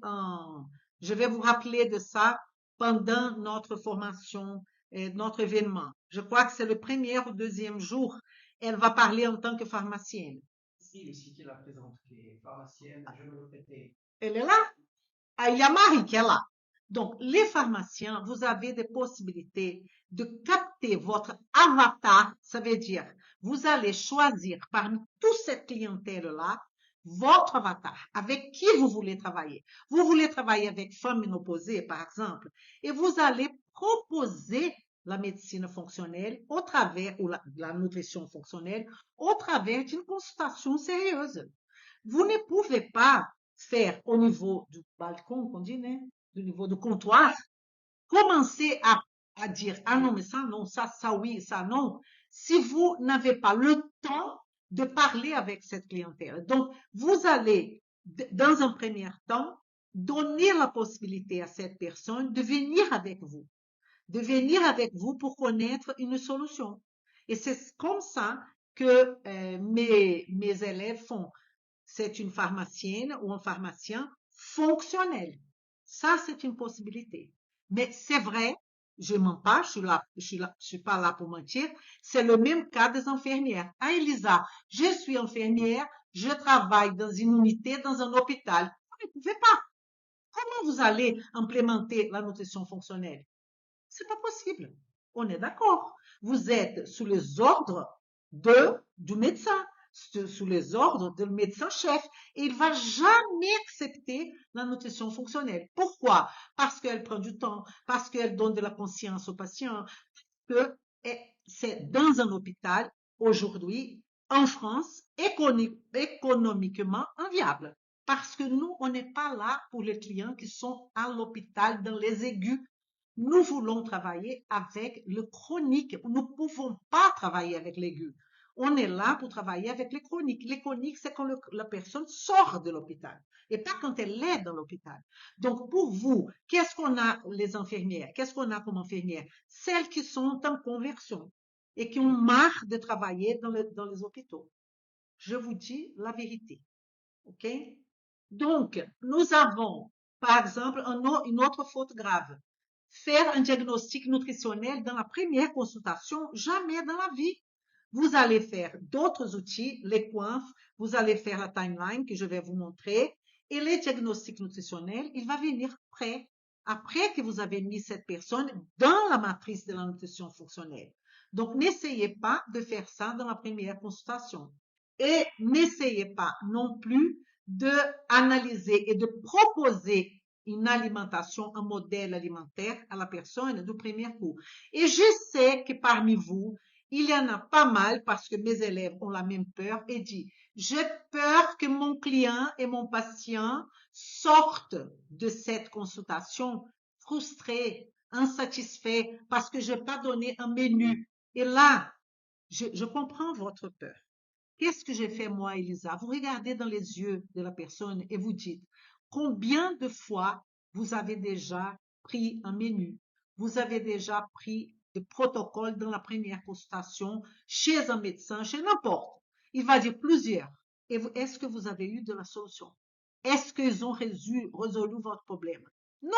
je vais vous rappeler de ça pendant notre formation, notre événement. Je crois que c'est le premier ou deuxième jour. Elle va parler en tant que pharmacienne. Si, le site la présente, qui est pharmacienne, je vais le répéter. Elle est là? Ah, il y a Marie qui est là. Donc, les pharmaciens, vous avez des possibilités de capter votre avatar. Ça veut dire, vous allez choisir parmi toute cette clientèle-là, votre avatar, avec qui vous voulez travailler. Vous voulez travailler avec femmes ménopausées, par exemple, et vous allez proposer la médecine fonctionnelle au travers, ou la nutrition fonctionnelle, au travers d'une consultation sérieuse. Vous ne pouvez pas faire au niveau du balcon, qu'on dit, né? Du niveau du comptoir, commencer à dire, ah non, mais ça non, ça oui, ça non, si vous n'avez pas le temps de parler avec cette clientèle. Donc, vous allez, dans un premier temps, donner la possibilité à cette personne de venir avec vous pour connaître une solution. Et c'est comme ça que mes élèves font. C'est une pharmacienne ou un pharmacien fonctionnel. Ça, c'est une possibilité. Mais c'est vrai, je mens pas, je suis pas là pour mentir. C'est le même cas des infirmières. Ah, Elisa, je suis infirmière, je travaille dans une unité, dans un hôpital. Vous ne pouvez pas. Comment vous allez implémenter la nutrition fonctionnelle? C'est pas possible. On est d'accord. Vous êtes sous les ordres du médecin, sous les ordres du médecin-chef. Et il va jamais accepter la nutrition fonctionnelle. Pourquoi? Parce qu'elle prend du temps, parce qu'elle donne de la conscience au patient, que c'est dans un hôpital aujourd'hui, en France, économiquement inviable. Parce que nous, on n'est pas là pour les clients qui sont à l'hôpital dans les aigus. Nous voulons travailler avec le chronique. Nous ne pouvons pas travailler avec l'aigu. On est là pour travailler avec les chroniques. Les chroniques, c'est quand la personne sort de l'hôpital et pas quand elle est dans l'hôpital. Donc, pour vous, qu'est-ce qu'on a les infirmières? Qu'est-ce qu'on a comme infirmières? Celles qui sont en conversion et qui ont marre de travailler dans les hôpitaux. Je vous dis la vérité. OK? Donc, nous avons, par exemple, une autre faute grave. Faire un diagnostic nutritionnel dans la première consultation, jamais dans la vie. Vous allez faire d'autres outils, les coinfs, vous allez faire la timeline que je vais vous montrer, et les diagnostics nutritionnels, il va venir après que vous avez mis cette personne dans la matrice de la nutrition fonctionnelle. Donc, n'essayez pas de faire ça dans la première consultation. Et n'essayez pas non plus de analyser et de proposer une alimentation, un modèle alimentaire à la personne du premier coup. Et je sais que parmi vous, il y en a pas mal parce que mes élèves ont la même peur et disent, j'ai peur que mon client et mon patient sortent de cette consultation frustrés, insatisfaits parce que je n'ai pas donné un menu. Et là, je comprends votre peur. Qu'est-ce que j'ai fait moi, Elisa? Vous regardez dans les yeux de la personne et vous dites, combien de fois vous avez déjà pris un menu? Vous avez déjà pris des protocoles dans la première consultation chez un médecin, chez n'importe. Il va dire plusieurs. Et est-ce que vous avez eu de la solution? Est-ce qu'ils ont résolu votre problème? Non.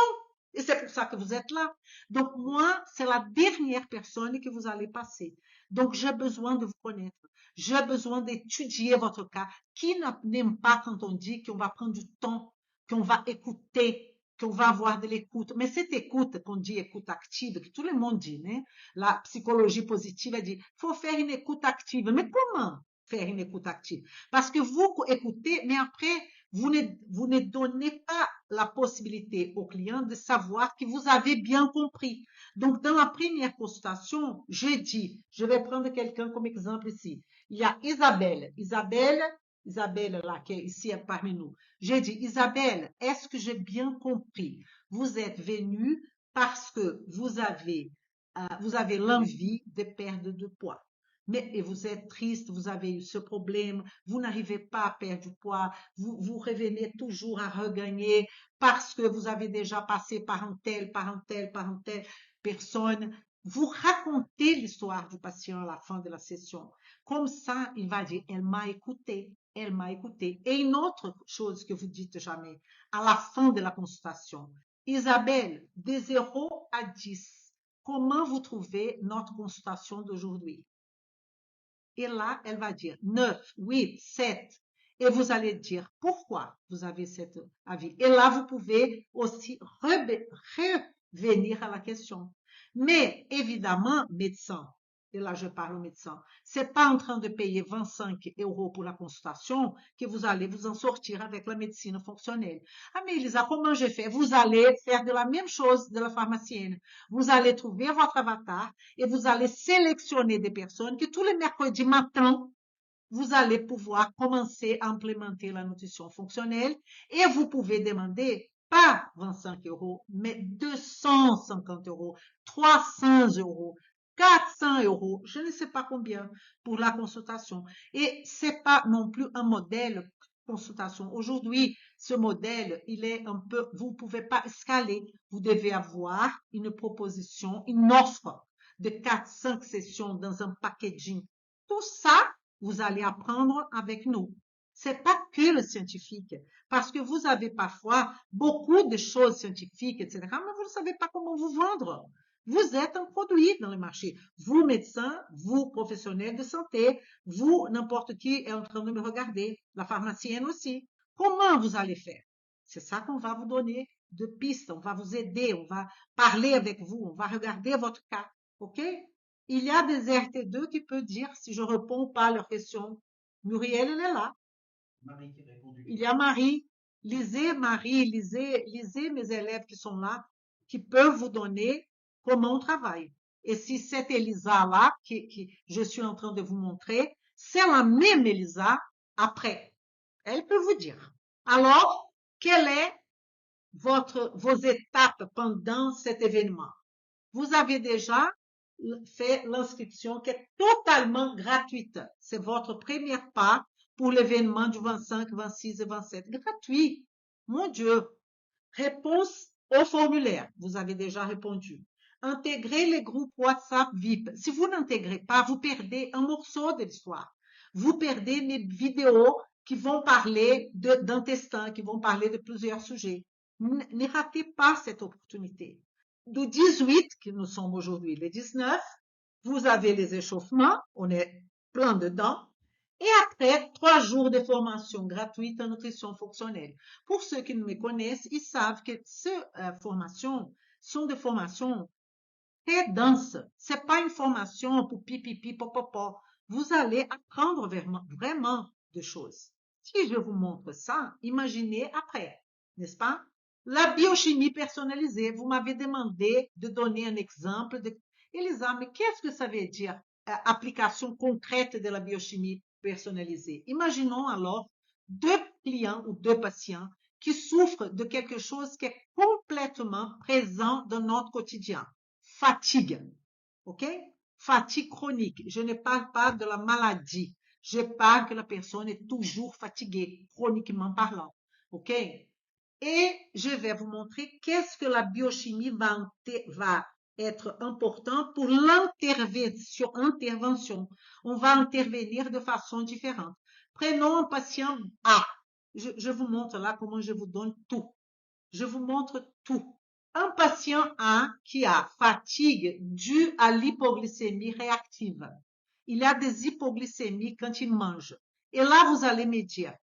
Et c'est pour ça que vous êtes là. Donc, moi, c'est la dernière personne que vous allez passer. Donc, j'ai besoin de vous connaître. J'ai besoin d'étudier votre cas. Qui n'aime pas quand on dit qu'on va prendre du temps, qu'on va écouter, qu'on va avoir de l'écoute? Mais cette écoute, qu'on dit écoute active, que tout le monde dit, né? La psychologie positive, elle dit, faut faire une écoute active. Mais comment faire une écoute active? Parce que vous écoutez, mais après, vous ne donnez pas la possibilité au client de savoir que vous avez bien compris. Donc, dans la première consultation, je dis, je vais prendre quelqu'un comme exemple ici. Il y a Isabelle. Isabelle là, qui est ici parmi nous. J'ai dit, Isabelle, est-ce que j'ai bien compris? Vous êtes venue parce que vous avez l'envie de perdre du poids. Mais et vous êtes triste, vous avez eu ce problème, vous n'arrivez pas à perdre du poids, vous revenez toujours à regagner parce que vous avez déjà passé par un tel personne. Vous racontez l'histoire du patient à la fin de la session. Comme ça, il va dire, elle m'a écouté, elle m'a écouté. Et une autre chose que vous dites jamais, à la fin de la consultation, Isabelle, de 0 à 10, comment vous trouvez notre consultation d'aujourd'hui? Et là, elle va dire 9, 8, 7. Et vous allez dire pourquoi vous avez cet avis. Et là, vous pouvez aussi revenir à la question. Mais évidemment, médecin, et là je parle au médecin, c'est pas en train de payer 25 € pour la consultation que vous allez vous en sortir avec la médecine fonctionnelle. Ah mais Elisa, comment j'ai fait? Vous allez faire de la même chose de la pharmacienne. Vous allez trouver votre avatar et vous allez sélectionner des personnes que tous les mercredis matin, vous allez pouvoir commencer à implémenter la nutrition fonctionnelle et vous pouvez demander pas 25 €, mais 250 €, 300 €, 400 €, je ne sais pas combien pour la consultation. Et c'est pas non plus un modèle consultation. Aujourd'hui, ce modèle, il est un peu, vous pouvez pas escaler. Vous devez avoir une proposition, une offre de 4-5 sessions dans un packaging. Tout ça, vous allez apprendre avec nous. C'est pas que le scientifique, parce que vous avez parfois beaucoup de choses scientifiques, etc., mais vous ne savez pas comment vous vendre. Vous êtes un produit dans le marché. Vous, médecin, vous, professionnel de santé, vous, n'importe qui est en train de me regarder, la pharmacienne aussi. Comment vous allez faire? C'est ça qu'on va vous donner de pistes, on va vous aider, on va parler avec vous, on va regarder votre cas, ok? Il y a des RT2 qui peuvent dire si je réponds pas à leurs questions. Muriel, elle est là. Marie qui répond du Il y a Marie. Lisez mes élèves qui sont là, qui peuvent vous donner comment on travaille. Et si cette Elisa-là, je suis en train de vous montrer, c'est la même Elisa après. Elle peut vous dire. Alors, quelle est vos étapes pendant cet événement? Vous avez déjà fait l'inscription qui est totalement gratuite. C'est votre première pas pour l'événement du 25, 26 et 27. Gratuit. Mon Dieu. Réponse au formulaire. Vous avez déjà répondu. Intégrez les groupes WhatsApp VIP. Si vous n'intégrez pas, vous perdez un morceau de l'histoire. Vous perdez mes vidéos qui vont parler d'intestin, qui vont parler de plusieurs sujets. Ne ratez pas cette opportunité. Du 18, que nous sommes aujourd'hui, le 19, vous avez les échauffements, on est plein dedans. Et après, 3 jours de formation gratuite en nutrition fonctionnelle. Pour ceux qui ne me connaissent, ils savent que ces formations sont des formations très denses. C'est pas une formation pour pipi, popopo. Vous allez apprendre vraiment des choses. Si je vous montre ça, imaginez après, n'est-ce pas? La biochimie personnalisée, vous m'avez demandé de donner un exemple de... Elisa, mais qu'est-ce que ça veut dire, application concrète de la biochimie personnalisée? Imaginons alors 2 clients ou 2 patients qui souffrent de quelque chose qui est complètement présent dans notre quotidien. Fatigue, ok? Fatigue chronique. Je ne parle pas de la maladie. Je parle que la personne est toujours fatiguée, chroniquement parlant, ok? Et je vais vous montrer qu'est-ce que la biochimie va être important pour l'intervention. On va intervenir de façon différente. Prenons un patient A. Je vous montre là comment je vous donne tout. Je vous montre tout. Un patient A qui a fatigue due à l'hypoglycémie réactive. Il a des hypoglycémies quand il mange. Et là, vous allez me dire,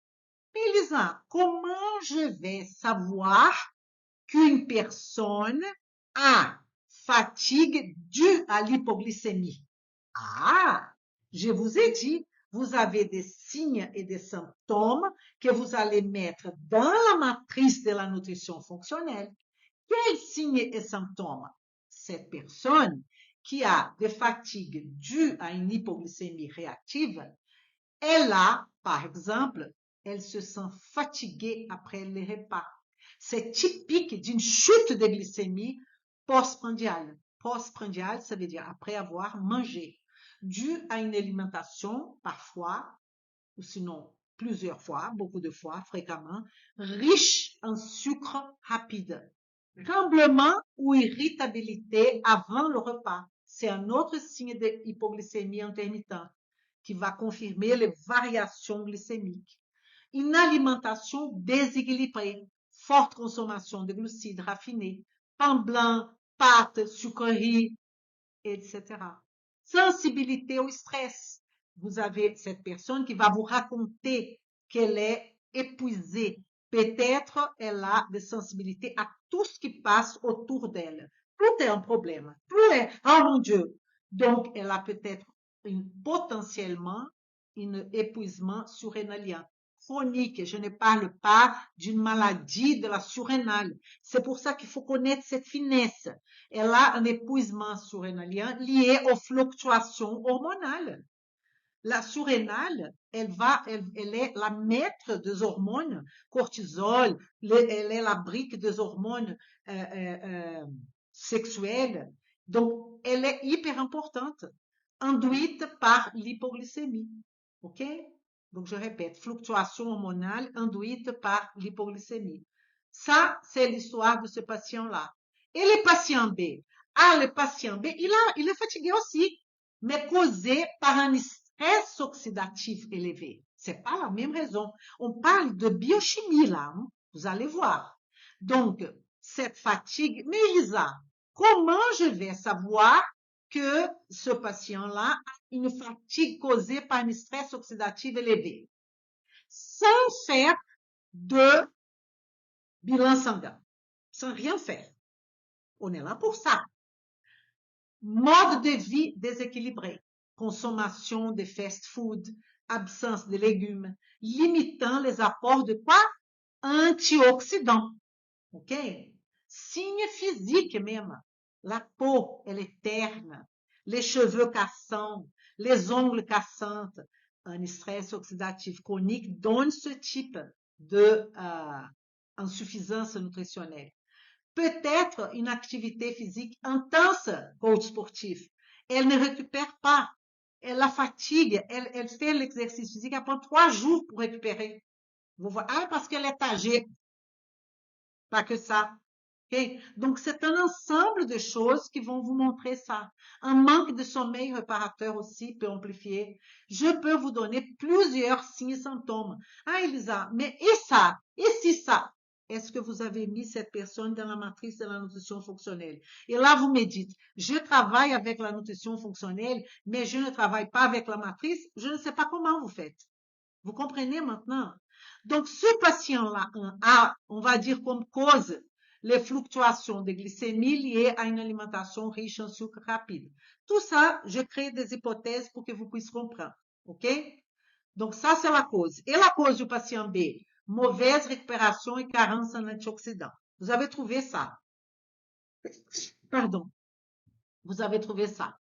Elisa, comment je vais savoir qu'une personne a fatigue due à l'hypoglycémie? Ah, je vous ai dit, vous avez des signes et des symptômes que vous allez mettre dans la matrice de la nutrition fonctionnelle. Quels signes et symptômes? Cette personne qui a des fatigues dues à une hypoglycémie réactive, elle a, par exemple, elle se sent fatiguée après les repas. C'est typique d'une chute de glycémie postprandiale. Postprandiale, ça veut dire après avoir mangé, dû à une alimentation parfois, ou sinon plusieurs fois, beaucoup de fois, fréquemment, riche en sucre rapide. Tremblement ou irritabilité avant le repas, c'est un autre signe de hypoglycémie intermittente qui va confirmer les variations glycémiques. Une alimentation déséquilibrée, forte consommation de glucides raffinés, pain blanc, pâtes, sucreries, etc. Sensibilité au stress. Vous avez cette personne qui va vous raconter qu'elle est épuisée. Peut-être elle a des sensibilités à tout ce qui passe autour d'elle. Tout est un problème. Tout est, oh mon Dieu. Donc, elle a peut-être potentiellement un épuisement surrénalien chronique. Je ne parle pas d'une maladie de la surrénale. C'est pour ça qu'il faut connaître cette finesse. Elle a un épuisement surrénalien lié aux fluctuations hormonales. La surrénale, elle est la maître des hormones, cortisol, elle est la brique des hormones sexuelles. Donc, elle est hyper importante, induite par l'hypoglycémie. OK? Donc, je répète, fluctuation hormonale induite par l'hypoglycémie. Ça, c'est l'histoire de ce patient-là. Et le patient B? Ah, le patient B, il est fatigué aussi, mais causé par un stress oxydatif élevé. C'est pas la même raison. On parle de biochimie là, hein? Vous allez voir. Donc, cette fatigue, mais Elisa, comment je vais savoir que ce patient-là a une fatigue causée par un stress oxydatif élevé? Sans faire de bilan sanguin. sans rien faire. On est là pour ça. Mode de vie déséquilibré, consommation de fast-food, absence de légumes, limitant les apports de quoi? Antioxydants. OK? Signes physiques même. La peau, elle est terne. Les cheveux cassants, les ongles cassantes. Un stress oxydatif chronique donne ce type de insuffisance nutritionnelle. Peut-être une activité physique intense, coach sportif. Elle ne récupère pas. Elle la fatigue. Elle fait l'exercice physique. Elle prend 3 jours pour récupérer. Vous voyez, parce qu'elle est âgée. Pas que ça. Okay? Donc, c'est un ensemble de choses qui vont vous montrer ça. Un manque de sommeil réparateur aussi peut amplifier. Je peux vous donner plusieurs signes et symptômes. Ah, Elisa, mais et ça? Et si ça? Est-ce que vous avez mis cette personne dans la matrice de la nutrition fonctionnelle? Et là, vous me dites, je travaille avec la nutrition fonctionnelle, mais je ne travaille pas avec la matrice. Je ne sais pas comment vous faites. Vous comprenez maintenant? Donc, ce patient-là a, on va dire, comme cause les fluctuations de glycémie liées à une alimentation riche en sucre rapide. Tout ça, je crée des hypothèses pour que vous puissiez comprendre. OK? Donc, ça, c'est la cause. Et la cause du patient B, mauvaise récupération et carence en antioxydants. Vous avez trouvé ça? Pardon. Vous avez trouvé ça.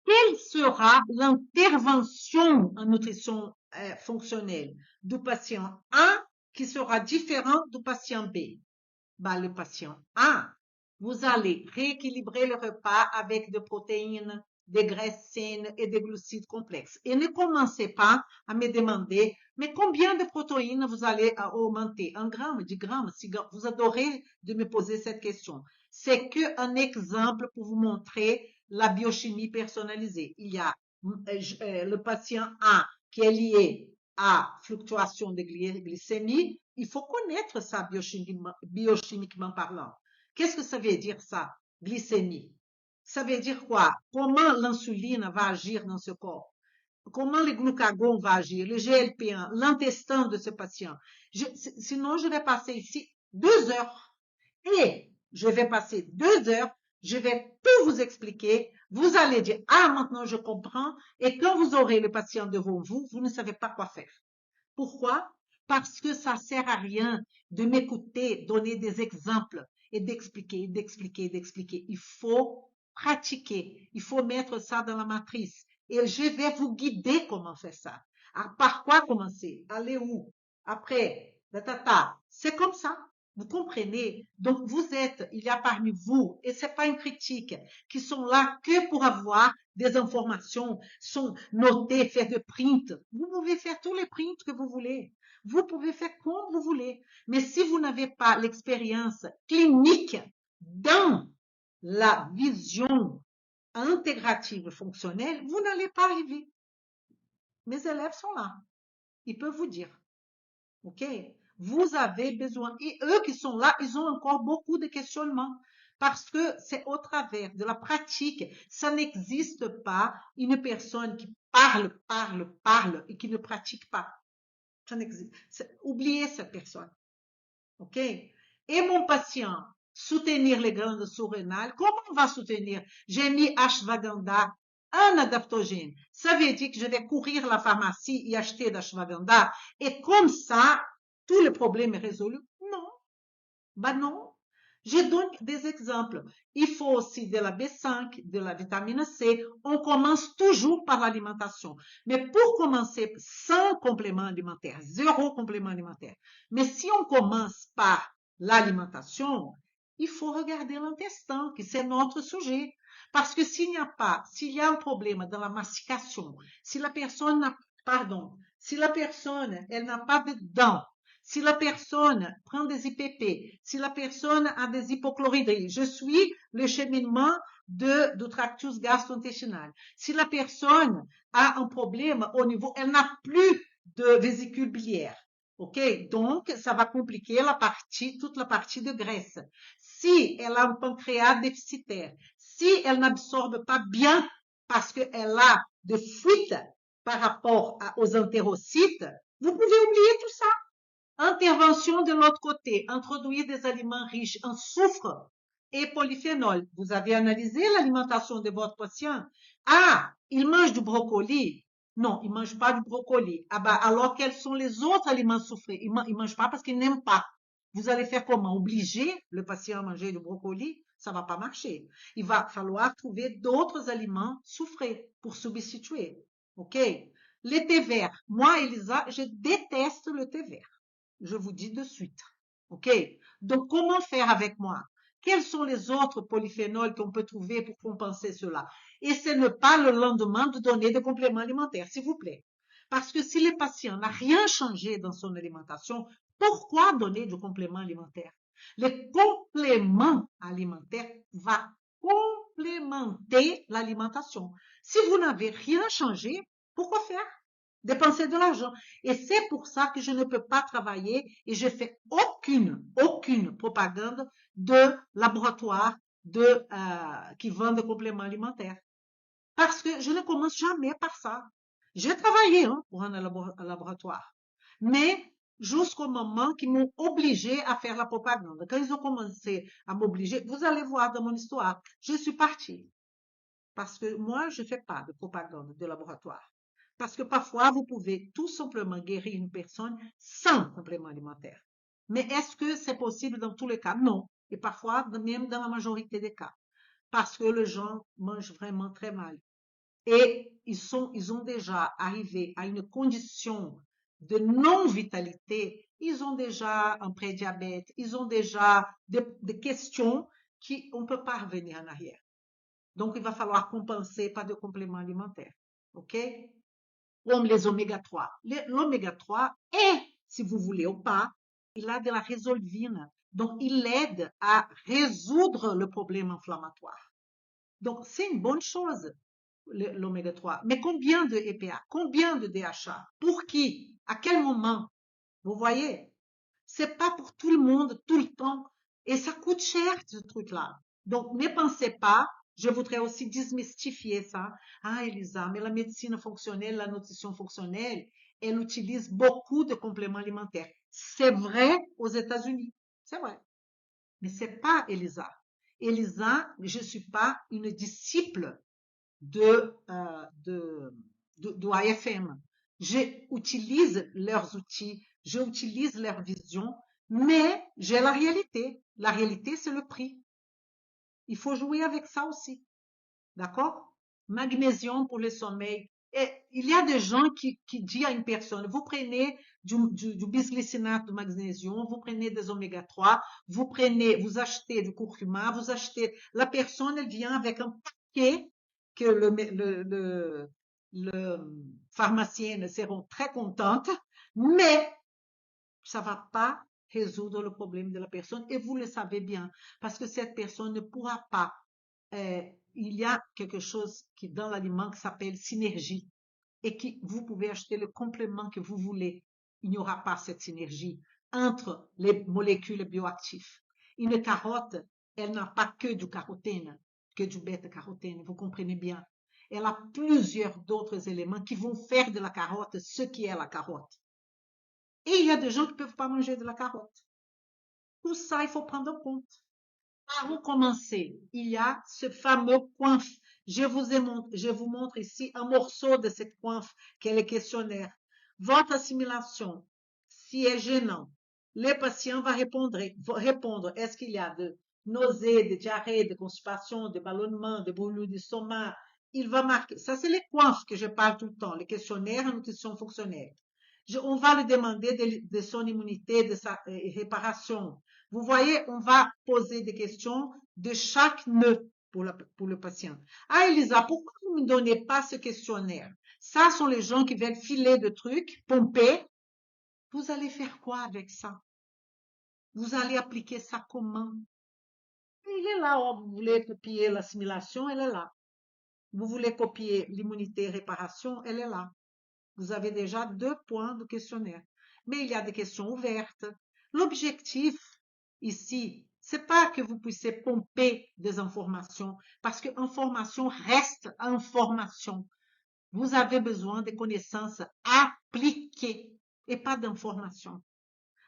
Quelle sera l'intervention en nutrition fonctionnelle du patient A qui sera différent du patient B? Ben, le patient A, vous allez rééquilibrer le repas avec des protéines, des graisses saines et des glucides complexes. Et ne commencez pas à me demander, mais combien de protéines vous allez augmenter? 1 gramme, 10 grammes, 6 grammes. Vous adorez de me poser cette question. C'est qu'un exemple pour vous montrer la biochimie personnalisée. Il y a le patient A qui est lié à fluctuation de glycémie. Il faut connaître ça biochimiquement parlant. Qu'est-ce que ça veut dire ça, glycémie? Ça veut dire quoi? Comment l'insuline va agir dans ce corps? Comment le glucagon va agir? Le GLP-1, l'intestin de ce patient. Sinon, je vais passer ici 2 heures. Et je vais passer 2 heures, je vais tout vous expliquer. Vous allez dire, ah, maintenant je comprends. Et quand vous aurez le patient devant vous, vous ne savez pas quoi faire. Pourquoi? Parce que ça sert à rien de m'écouter, donner des exemples et d'expliquer, d'expliquer, d'expliquer. Il faut pratiquer. Il faut mettre ça dans la matrice. Et je vais vous guider comment faire ça. Par quoi commencer? Aller où? Après, c'est comme ça. Vous comprenez? Donc, il y a parmi vous, et c'est pas une critique, qui sont là que pour avoir des informations, sont notées, faire de print. Vous pouvez faire tous les prints que vous voulez. Vous pouvez faire comme vous voulez. Mais si vous n'avez pas l'expérience clinique dans la vision intégrative fonctionnelle, vous n'allez pas arriver. Mes élèves sont là. Ils peuvent vous dire. OK? Vous avez besoin, et eux qui sont là, ils ont encore beaucoup de questionnements parce que c'est au travers de la pratique. Ça n'existe pas une personne qui parle et qui ne pratique pas. Ça n'existe. Oubliez cette personne. OK? Et mon patient, soutenir les glandes surrénales, comment on va soutenir? J'ai mis ashwagandha, un adaptogène. Ça veut dire que je vais courir à la pharmacie et acheter d'ashwagandha et comme ça, tout le problème est résolu? Non. Ben non. Je donne des exemples. Il faut aussi de la B5, de la vitamine C. On commence toujours par l'alimentation. Mais pour commencer sans complément alimentaire, 0 complément alimentaire. Mais si on commence par l'alimentation, il faut regarder l'intestin, qui c'est notre sujet. Parce que s'il y a un problème dans la mastication, si la personne elle n'a pas de dents, si la personne prend des IPP, si la personne a des hypochloridries, je suis le cheminement du tractus gastro-intestinal. Si la personne a un problème au niveau, elle n'a plus de vésicule biliaire. OK? Donc, ça va compliquer toute la partie de graisse. Si elle a un pancréas déficitaire, si elle n'absorbe pas bien parce qu'elle a des fuites par rapport aux entérocytes, vous pouvez oublier tout ça. Intervention de l'autre côté, introduire des aliments riches en soufre et polyphénol. Vous avez analysé l'alimentation de votre patient. Ah, il mange du brocoli. Non, il mange pas du brocoli. Ah bah, alors quels sont les autres aliments soufrés? Il mange pas parce qu'il n'aime pas. Vous allez faire comment? Obliger le patient à manger du brocoli? Ça va pas marcher. Il va falloir trouver d'autres aliments soufrés pour substituer. OK? Les thés verts. Moi, Elisa, je déteste le thé vert. Je vous dis de suite. OK? Donc, comment faire avec moi? Quels sont les autres polyphénols qu'on peut trouver pour compenser cela? Et ce n'est pas le lendemain de donner des compléments alimentaires, s'il vous plaît. Parce que si le patient n'a rien changé dans son alimentation, pourquoi donner du complément alimentaire? Le complément alimentaire va complémenter l'alimentation. Si vous n'avez rien changé, pourquoi faire? Dépenser de l'argent. Et c'est pour ça que je ne peux pas travailler et je fais aucune propagande de laboratoire qui vend des compléments alimentaires. Parce que je ne commence jamais par ça. J'ai travaillé pour un laboratoire. Mais jusqu'au moment qu'ils m'ont obligé à faire la propagande. Quand ils ont commencé à m'obliger, vous allez voir dans mon histoire, je suis partie. Parce que moi, je ne fais pas de propagande de laboratoire. Parce que parfois, vous pouvez tout simplement guérir une personne sans complément alimentaire. Mais est-ce que c'est possible dans tous les cas? Non. Et parfois, même dans la majorité des cas. Parce que les gens mangent vraiment très mal. Et ils ont déjà arrivé à une condition de non-vitalité. Ils ont déjà un prédiabète. Ils ont déjà des questions on ne peut pas revenir en arrière. Donc, il va falloir compenser par des compléments alimentaires. OK? Comme les oméga 3. L'oméga 3 est, si vous voulez ou pas, il a de la résolvine. Donc, il aide à résoudre le problème inflammatoire. Donc, c'est une bonne chose, l'oméga 3. Mais combien de EPA? Combien de DHA? Pour qui? À quel moment? Vous voyez? C'est pas pour tout le monde, tout le temps. Et ça coûte cher, ce truc-là. Donc, ne pensez pas, je voudrais aussi démystifier ça. Ah, Elisa, mais la médecine fonctionnelle, la nutrition fonctionnelle, elle utilise beaucoup de compléments alimentaires. C'est vrai aux États-Unis. C'est vrai. Mais c'est pas Elisa. Elisa, je ne suis pas une disciple de AFM. J'utilise leurs outils, j'utilise leur vision, mais j'ai la réalité. La réalité, c'est le prix. Il faut jouer avec ça aussi. D'accord? Magnésium pour le sommeil. Et il y a des gens qui disent à une personne, vous prenez du bisglycinate de magnésium, vous prenez des oméga 3, vous achetez du curcuma, vous achetez, la personne, elle vient avec un paquet que le pharmacien seront très contentes, mais ça va pas résoudre le problème de la personne et vous le savez bien parce que cette personne ne pourra pas il y a quelque chose qui dans l'aliment qui s'appelle synergie et qui vous pouvez acheter le complément que vous voulez. Il n'y aura pas cette synergie entre les molécules bioactives. Une carotte, elle n'a pas que du carotène, que du bêta-carotène, vous comprenez bien. Elle a plusieurs d'autres éléments qui vont faire de la carotte ce qui est la carotte. Et il y a des gens qui ne peuvent pas manger de la carotte. Tout ça, il faut prendre en compte. Par où commencer? Il y a ce fameux coinf. Je vous montre ici un morceau de cette coinf qu'est le questionnaire. Votre assimilation, si est gênant, le patient va répondre est-ce qu'il y a de nausées, de diarrhée, de constipation, de ballonnement, de brûlure d'estomac. Il va marquer. Ça, c'est les coinfs que je parle tout le temps, les questionnaires en nutrition fonctionnelle. On va lui demander de son immunité, de sa réparation. Vous voyez, on va poser des questions de chaque nœud pour le patient. Ah, Elisa, pourquoi vous ne me donnez pas ce questionnaire? Ça sont les gens qui veulent filer de trucs, pomper. Vous allez faire quoi avec ça? Vous allez appliquer ça comment? Il est là, oh, vous voulez copier l'assimilation, elle est là. Vous voulez copier l'immunité et réparation, elle est là. Vous avez déjà 2 points de questionnaire. Mais il y a des questions ouvertes. L'objectif ici, c'est pas que vous puissiez pomper des informations, parce que information reste information. Vous avez besoin de connaissances appliquées et pas d'informations.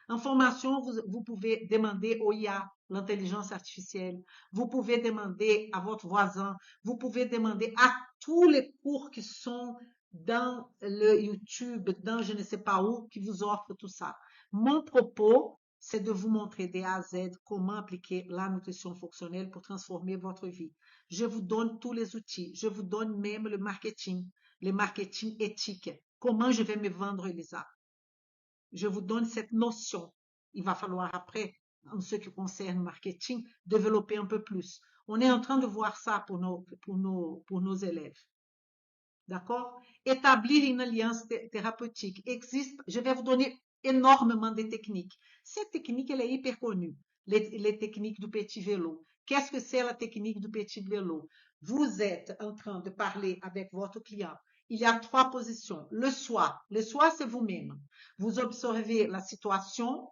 Information, vous pouvez demander au IA, l'intelligence artificielle. Vous pouvez demander à votre voisin. Vous pouvez demander à tous les cours qui sont dans le YouTube, dans je ne sais pas où, qui vous offrent tout ça. Mon propos, c'est de vous montrer de A à Z comment appliquer la nutrition fonctionnelle pour transformer votre vie. Je vous donne tous les outils. Je vous donne même le marketing éthique. Comment je vais me vendre, Elisa? Je vous donne cette notion. Il va falloir après, en ce qui concerne le marketing, développer un peu plus. On est en train de voir ça pour nos élèves. D'accord? Établir une alliance thérapeutique existe. Je vais vous donner énormément de techniques. Cette technique, elle est hyper connue. Les techniques du petit vélo. Qu'est-ce que c'est la technique du petit vélo? Vous êtes en train de parler avec votre client. Il y a trois positions. Le soi, c'est vous-même. Vous observez la situation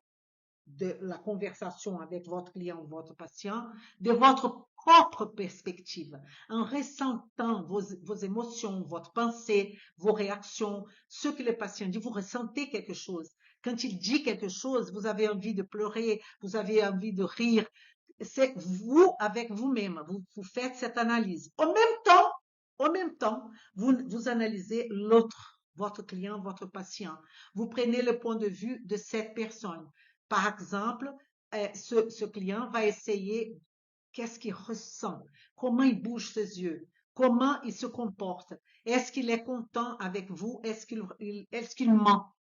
de la conversation avec votre client ou votre patient de votre propre perspective, en ressentant vos émotions, votre pensée, vos réactions, ce que le patient dit, vous ressentez quelque chose. Quand il dit quelque chose, vous avez envie de pleurer, vous avez envie de rire. C'est vous avec vous-même, vous faites cette analyse. En même temps, vous analysez l'autre, votre client, votre patient. Vous prenez le point de vue de cette personne. Par exemple, ce client va essayer qu'est-ce qu'il ressent, comment il bouge ses yeux, comment il se comporte. Est-ce qu'il est content avec vous? Est-ce qu'il ment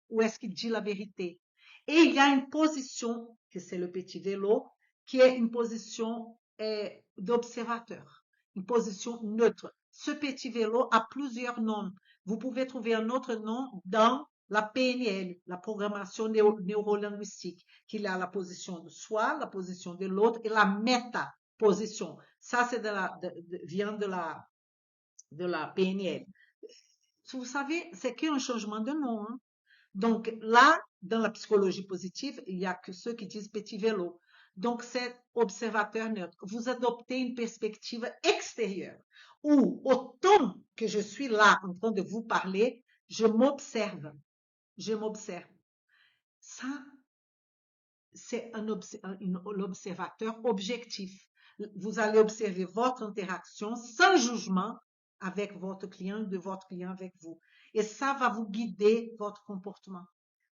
ou est-ce qu'il dit la vérité? Et il y a une position, que c'est le petit vélo, qui est une position d'observateur, une position neutre. Ce petit vélo a plusieurs noms. Vous pouvez trouver un autre nom dans la PNL, la programmation neurolinguistique, qu'il a la position de soi, la position de l'autre et la méta-position. Ça, c'est vient de la PNL. Vous savez, c'est qu'un changement de nom. Hein? Donc là, dans la psychologie positive, il n'y a que ceux qui disent petit vélo. Donc, c'est observateur neutre. Vous adoptez une perspective extérieure où, autant que je suis là en train de vous parler, je m'observe. Je m'observe. Ça, c'est l'observateur objectif. Vous allez observer votre interaction sans jugement avec votre client, de votre client avec vous. Et ça va vous guider votre comportement.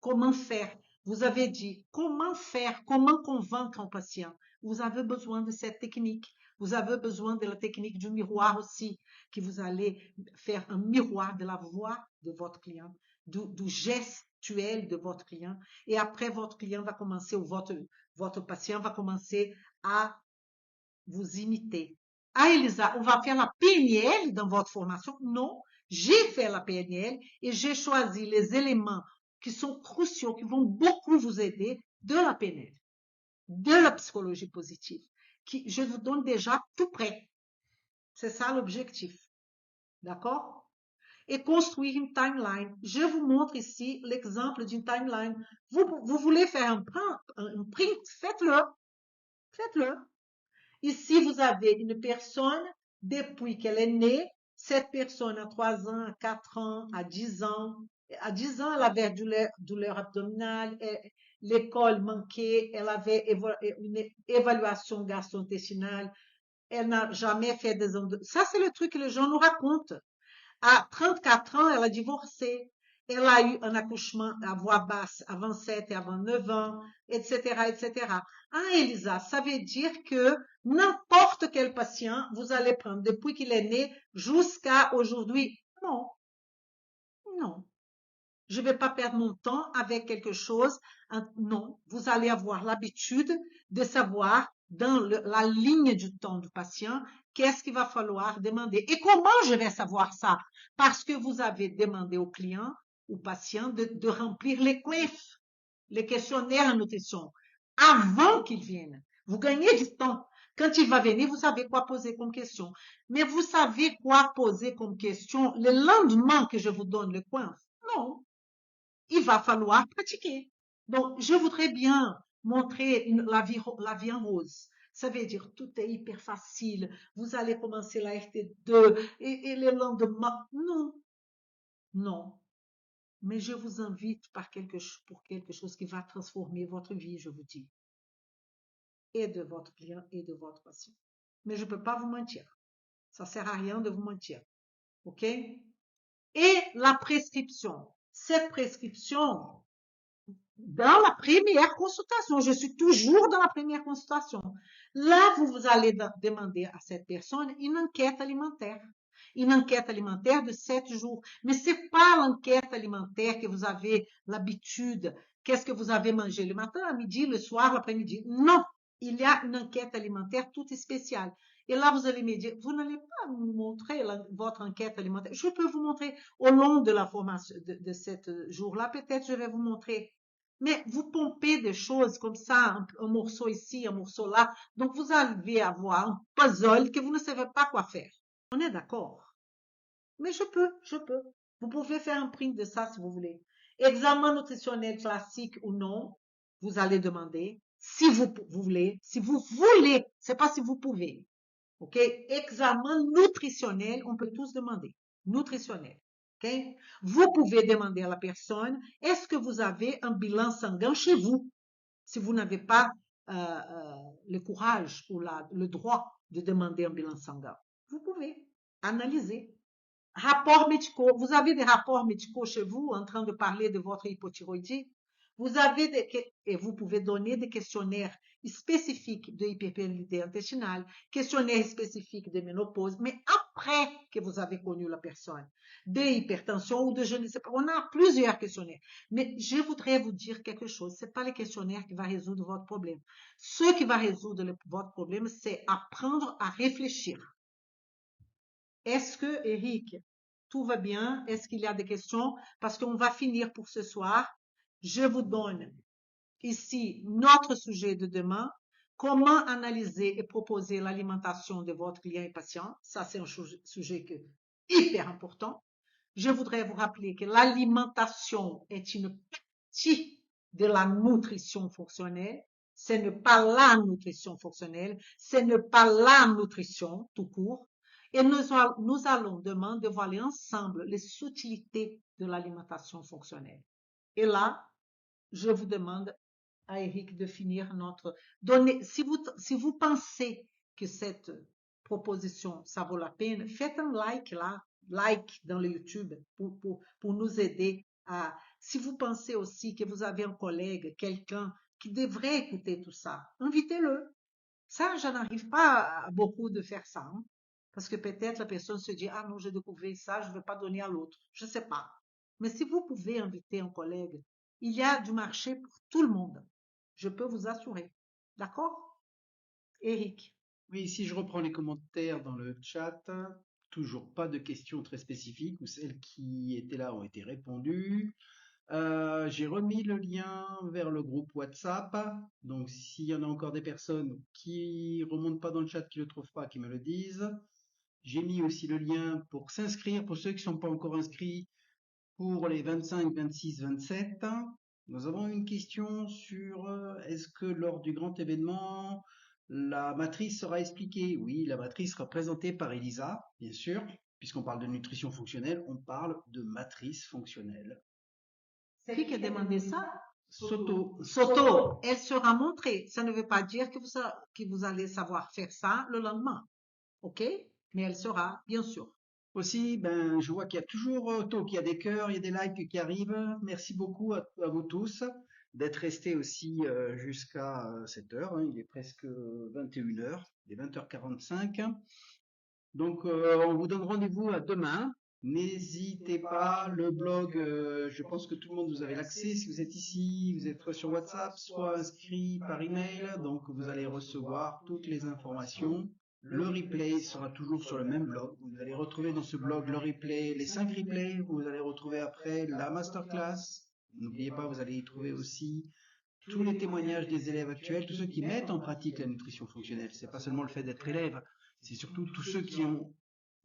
Comment faire? Vous avez dit, comment faire? Comment convaincre un patient? Vous avez besoin de cette technique. Vous avez besoin de la technique du miroir aussi, que vous allez faire un miroir de la voix de votre client, du gestuel de votre client. Et après, votre client va commencer, ou votre patient va commencer à vous imiter. Ah, Elisa, on va faire la PNL dans votre formation? Non, j'ai fait la PNL et j'ai choisi les éléments qui sont cruciaux, qui vont beaucoup vous aider de la PNL, de la psychologie positive, qui, je vous donne déjà tout prêt. C'est ça l'objectif. D'accord? Et construire une timeline. Je vous montre ici l'exemple d'une timeline. Vous voulez faire un print, faites-le. Faites-le. Ici, vous avez une personne depuis qu'elle est née. Cette personne a 3 ans, à 4 ans, à 10 ans. À 10 ans, elle avait douleur abdominale, l'école manquait, elle avait une évaluation gastro-intestinale, elle n'a jamais fait des ondes. Ça, c'est le truc que les gens nous racontent. À 34 ans, elle a divorcé. Elle a eu un accouchement à voix basse à 27 et à 29 ans, etc., etc. Ah, Elisa, ça veut dire que n'importe quel patient, vous allez prendre depuis qu'il est né jusqu'à aujourd'hui. Non, non. Je ne vais pas perdre mon temps avec quelque chose. Non, vous allez avoir l'habitude de savoir dans la ligne du temps du patient qu'est-ce qu'il va falloir demander. Et comment je vais savoir ça? Parce que vous avez demandé au client, au patient, de remplir les quiz, les questionnaires en nutrition avant qu'il vienne. Vous gagnez du temps. Quand il va venir, vous savez quoi poser comme question. Mais vous savez quoi poser comme question le lendemain que je vous donne le quiz? Non, il va falloir pratiquer. Donc, je voudrais bien montrer la vie en rose. Ça veut dire tout est hyper facile. Vous allez commencer la RT2 et le lendemain. Non, non, mais je vous invite pour quelque chose qui va transformer votre vie, je vous dis, et de votre client et de votre patient. Mais je ne peux pas vous mentir. Ça ne sert à rien de vous mentir. OK? Et la prescription. Cette prescription, dans la première consultation, je suis toujours dans la première consultation. Là, vous allez demander à cette personne une enquête alimentaire. Une enquête alimentaire de 7 jours. Mais ce n'est pas l'enquête alimentaire que vous avez l'habitude. Qu'est-ce que vous avez mangé le matin, à midi, le soir, l'après-midi? Non, il y a une enquête alimentaire toute spéciale. Et là, vous allez me dire, vous n'allez pas me montrer votre enquête alimentaire. Je peux vous montrer au long de la formation de cette jour-là. Peut-être je vais vous montrer. Mais vous pompez des choses comme ça, un morceau ici, un morceau là. Donc, vous allez avoir un puzzle que vous ne savez pas quoi faire. On est d'accord. Mais je peux. Vous pouvez faire un print de ça si vous voulez. Examen nutritionnel classique ou non, vous allez demander si vous voulez. Si vous voulez, c'est pas si vous pouvez. OK? Examen nutritionnel, on peut tous demander. Nutritionnel. OK? Vous pouvez demander à la personne, est-ce que vous avez un bilan sanguin chez vous? Si vous n'avez pas le courage ou le droit de demander un bilan sanguin. Vous pouvez analyser. Rapports médicaux. Vous avez des rapports médicaux chez vous en train de parler de votre hypothyroïdie. Et vous pouvez donner des questionnaires spécifiques de hyperpérité intestinale, questionnaires spécifiques de ménopause, mais après que vous avez connu la personne, de hypertension ou de je ne sais pas. On a plusieurs questionnaires. Mais je voudrais vous dire quelque chose. Ce n'est pas le questionnaire qui va résoudre votre problème. Ce qui va résoudre votre problème, c'est apprendre à réfléchir. Est-ce que, Eric, tout va bien? Est-ce qu'il y a des questions? Parce qu'on va finir pour ce soir. Je vous donne ici notre sujet de demain. Comment analyser et proposer l'alimentation de votre client et patient? Ça, c'est un sujet hyper important. Je voudrais vous rappeler que l'alimentation est une partie de la nutrition fonctionnelle. Ce n'est pas la nutrition fonctionnelle, ce n'est pas la nutrition tout court. Et nous allons demain dévoiler ensemble les subtilités de l'alimentation fonctionnelle. Et là, je vous demande à Eric de finir notre... Si vous pensez que cette proposition, ça vaut la peine, faites un like là, like dans le YouTube pour nous aider à... Si vous pensez aussi que vous avez un collègue, quelqu'un qui devrait écouter tout ça, invitez-le. Ça, je n'arrive pas à beaucoup de faire ça. Hein, parce que peut-être la personne se dit, ah non, j'ai découvert ça, je ne vais pas donner à l'autre. Je ne sais pas. Mais si vous pouvez inviter un collègue, il y a du marché pour tout le monde. Je peux vous assurer. D'accord? Eric. Oui, si je reprends les commentaires dans le chat, toujours pas de questions très spécifiques ou celles qui étaient là ont été répondues. J'ai remis le lien vers le groupe WhatsApp. Donc, s'il y en a encore des personnes qui remontent pas dans le chat, qui le trouvent pas, qui me le disent. J'ai mis aussi le lien pour s'inscrire pour ceux qui sont pas encore inscrits pour les 25, 26, 27. Nous avons une question sur est-ce que lors du grand événement, la matrice sera expliquée? Oui, la matrice sera présentée par Elisa, bien sûr. Puisqu'on parle de nutrition fonctionnelle, on parle de matrice fonctionnelle. C'est qui a demandé ça? Soto. Soto, elle sera montrée. Ça ne veut pas dire que vous allez savoir faire ça le lendemain. OK? Mais elle sera, bien sûr. Aussi, ben, je vois qu'il y a toujours autant qu'il y a des cœurs, il y a des likes qui arrivent. Merci beaucoup à vous tous d'être restés aussi jusqu'à cette heure. Hein. Il est presque 21 heures, il est 20h45. Donc, on vous donne rendez-vous à demain. N'hésitez pas, le blog, je pense que tout le monde vous avez l'accès. Si vous êtes ici, vous êtes soit sur WhatsApp, soit inscrit par email. Donc, vous allez recevoir toutes les informations. Le replay sera toujours sur le même blog. Vous allez retrouver dans ce blog le replay, les 5 replays. Vous allez retrouver après la masterclass. N'oubliez pas, vous allez y trouver aussi tous les témoignages des élèves actuels, tous ceux qui mettent en pratique la nutrition fonctionnelle. C'est pas seulement le fait d'être élève, c'est surtout tous ceux qui ont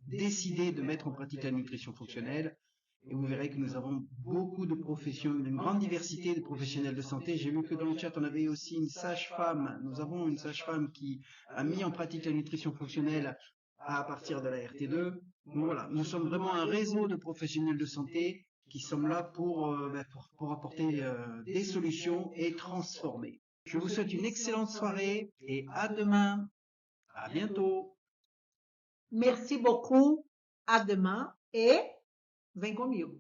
décidé de mettre en pratique la nutrition fonctionnelle. Et vous verrez que nous avons beaucoup de professions, une grande diversité de professionnels de santé. J'ai vu que dans le chat, on avait aussi une sage-femme. Nous avons une sage-femme qui a mis en pratique la nutrition fonctionnelle à partir de la RT2. Donc voilà, nous sommes vraiment un réseau de professionnels de santé qui sommes là pour apporter des solutions et transformer. Je vous souhaite une excellente soirée et à demain. À bientôt. Merci beaucoup. À demain et vem comigo.